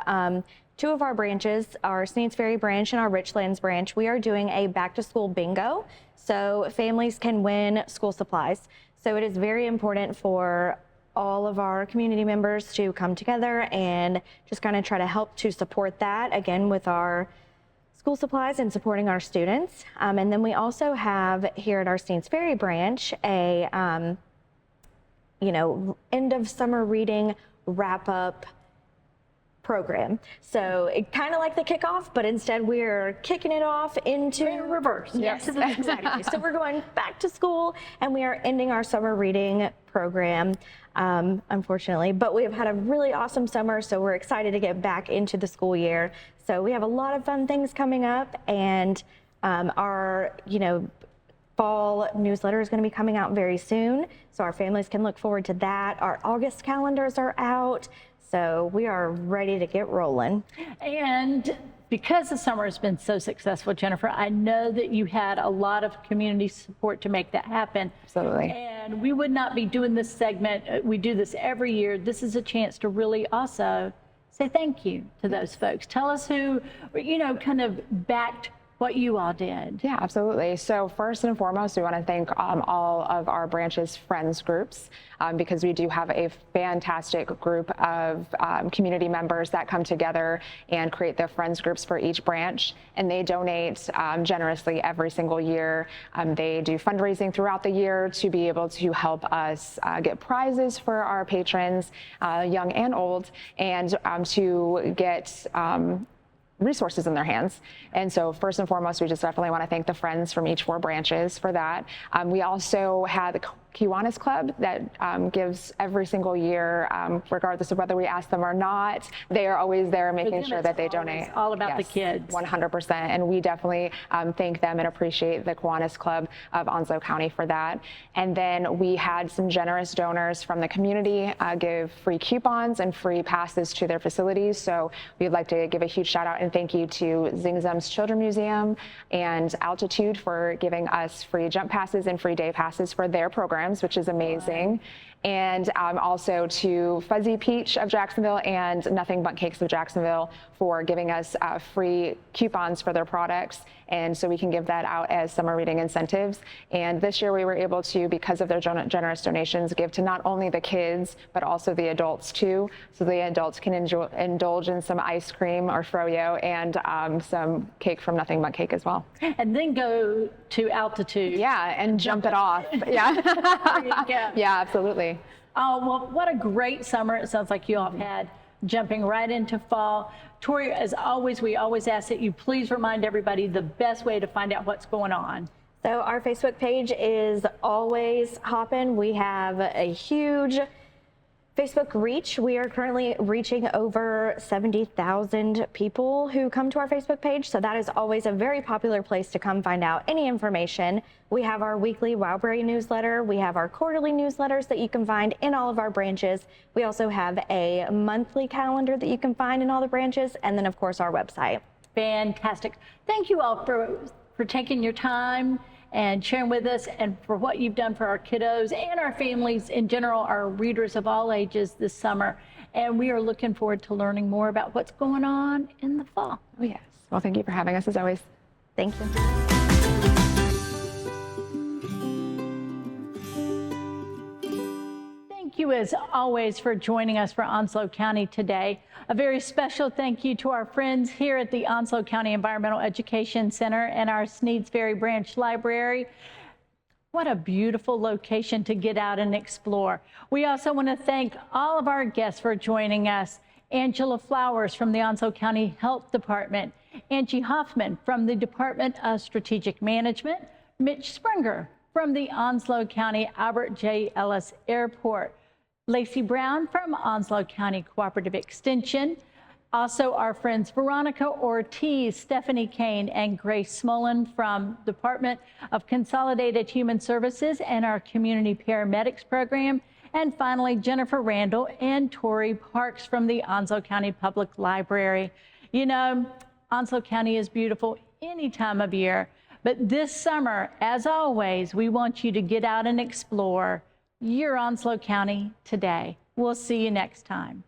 two of our branches, our Sneads Ferry branch and our Richlands branch. We are doing a back to school bingo, so families can win school supplies. So it is very important for all of our community members to come together and just kind of try to help to support that, again, with our school supplies and supporting our students. And then we also have here at our Sneads Ferry branch a end of summer reading wrap up program. So it kind of like the kickoff, but instead we're kicking it off into reverse. Yes, exactly. So we're going back to school and we are ending our summer reading program, unfortunately, but we have had a really awesome summer. So we're excited to get back into the school year. So we have a lot of fun things coming up, and our, fall newsletter is going to be coming out very soon. So our families can look forward to that. Our August calendars are out. So we are ready to get rolling. And because the summer has been so successful, Jennifer, I know that you had a lot of community support to make that happen. Absolutely. And we would not be doing this segment. We do this every year. This is a chance to really also say thank you to those folks. Tell us who, kind of backed what you all did. Yeah, absolutely. So first and foremost, we want to thank all of our branches' friends groups, because we do have a fantastic group of community members that come together and create their friends groups for each branch, and they donate generously every single year. They do fundraising throughout the year to be able to help us get prizes for our patrons, young and old, and to get resources in their hands. And so first and foremost, we just definitely want to thank the friends from each 4 branches for that. We also had the Kiwanis Club that gives every single year, regardless of whether we ask them or not. They are always there making sure that they donate. It's all about the kids. 100%. And we definitely thank them and appreciate the Kiwanis Club of Onslow County for that. And then we had some generous donors from the community give free coupons and free passes to their facilities. So we'd like to give a huge shout out and thank you to Zing Zum's Children Museum and Altitude for giving us free jump passes and free day passes for their program, which is amazing. And also to Fuzzy Peach of Jacksonville and Nothing But Cakes of Jacksonville for giving us free coupons for their products. And so we can give that out as summer reading incentives. And this year we were able to, because of their generous donations, give to not only the kids, but also the adults too. So the adults can indulge in some ice cream or froyo and some cake from Nothing But Cake as well. And then go to Altitude. Yeah, and jump it off. Yeah. There you go. Yeah, absolutely. Oh, well, what a great summer it sounds like you all had, jumping right into fall. Tory, as always, we always ask that you please remind everybody the best way to find out what's going on. So our Facebook page is always hopping. We have a huge Facebook reach. We are currently reaching over 70,000 people who come to our Facebook page. So that is always a very popular place to come find out any information. We have our weekly Wowberry newsletter. We have our quarterly newsletters that you can find in all of our branches. We also have a monthly calendar that you can find in all the branches. And then of course our website. Fantastic. Thank you all for taking your time and sharing with us, and for what you've done for our kiddos and our families in general, our readers of all ages this summer. And we are looking forward to learning more about what's going on in the fall. Oh, yes. Well, thank you for having us as always. Thank you. Thank you, as always, for joining us for Onslow County Today. A very special thank you to our friends here at the Onslow County Environmental Education Center and our Sneads Ferry Branch Library. What a beautiful location to get out and explore. We also want to thank all of our guests for joining us. Angela Flowers from the Onslow County Health Department, Angie Hoffman from the Department of Strategic Management, Mitch Sprunger from the Onslow County Albert J. Ellis Airport, Lacey Brown from Onslow County Cooperative Extension, also our friends Veronica Ortiz, Stephanie Cain, and Grace Smolen from Department of Consolidated Human Services and our Community Paramedics Program, and finally Jennifer Randall and Tory Parks from the Onslow County Public Library. You know, Onslow County is beautiful any time of year, but this summer, as always, we want you to get out and explore your Onslow County today. We'll see you next time.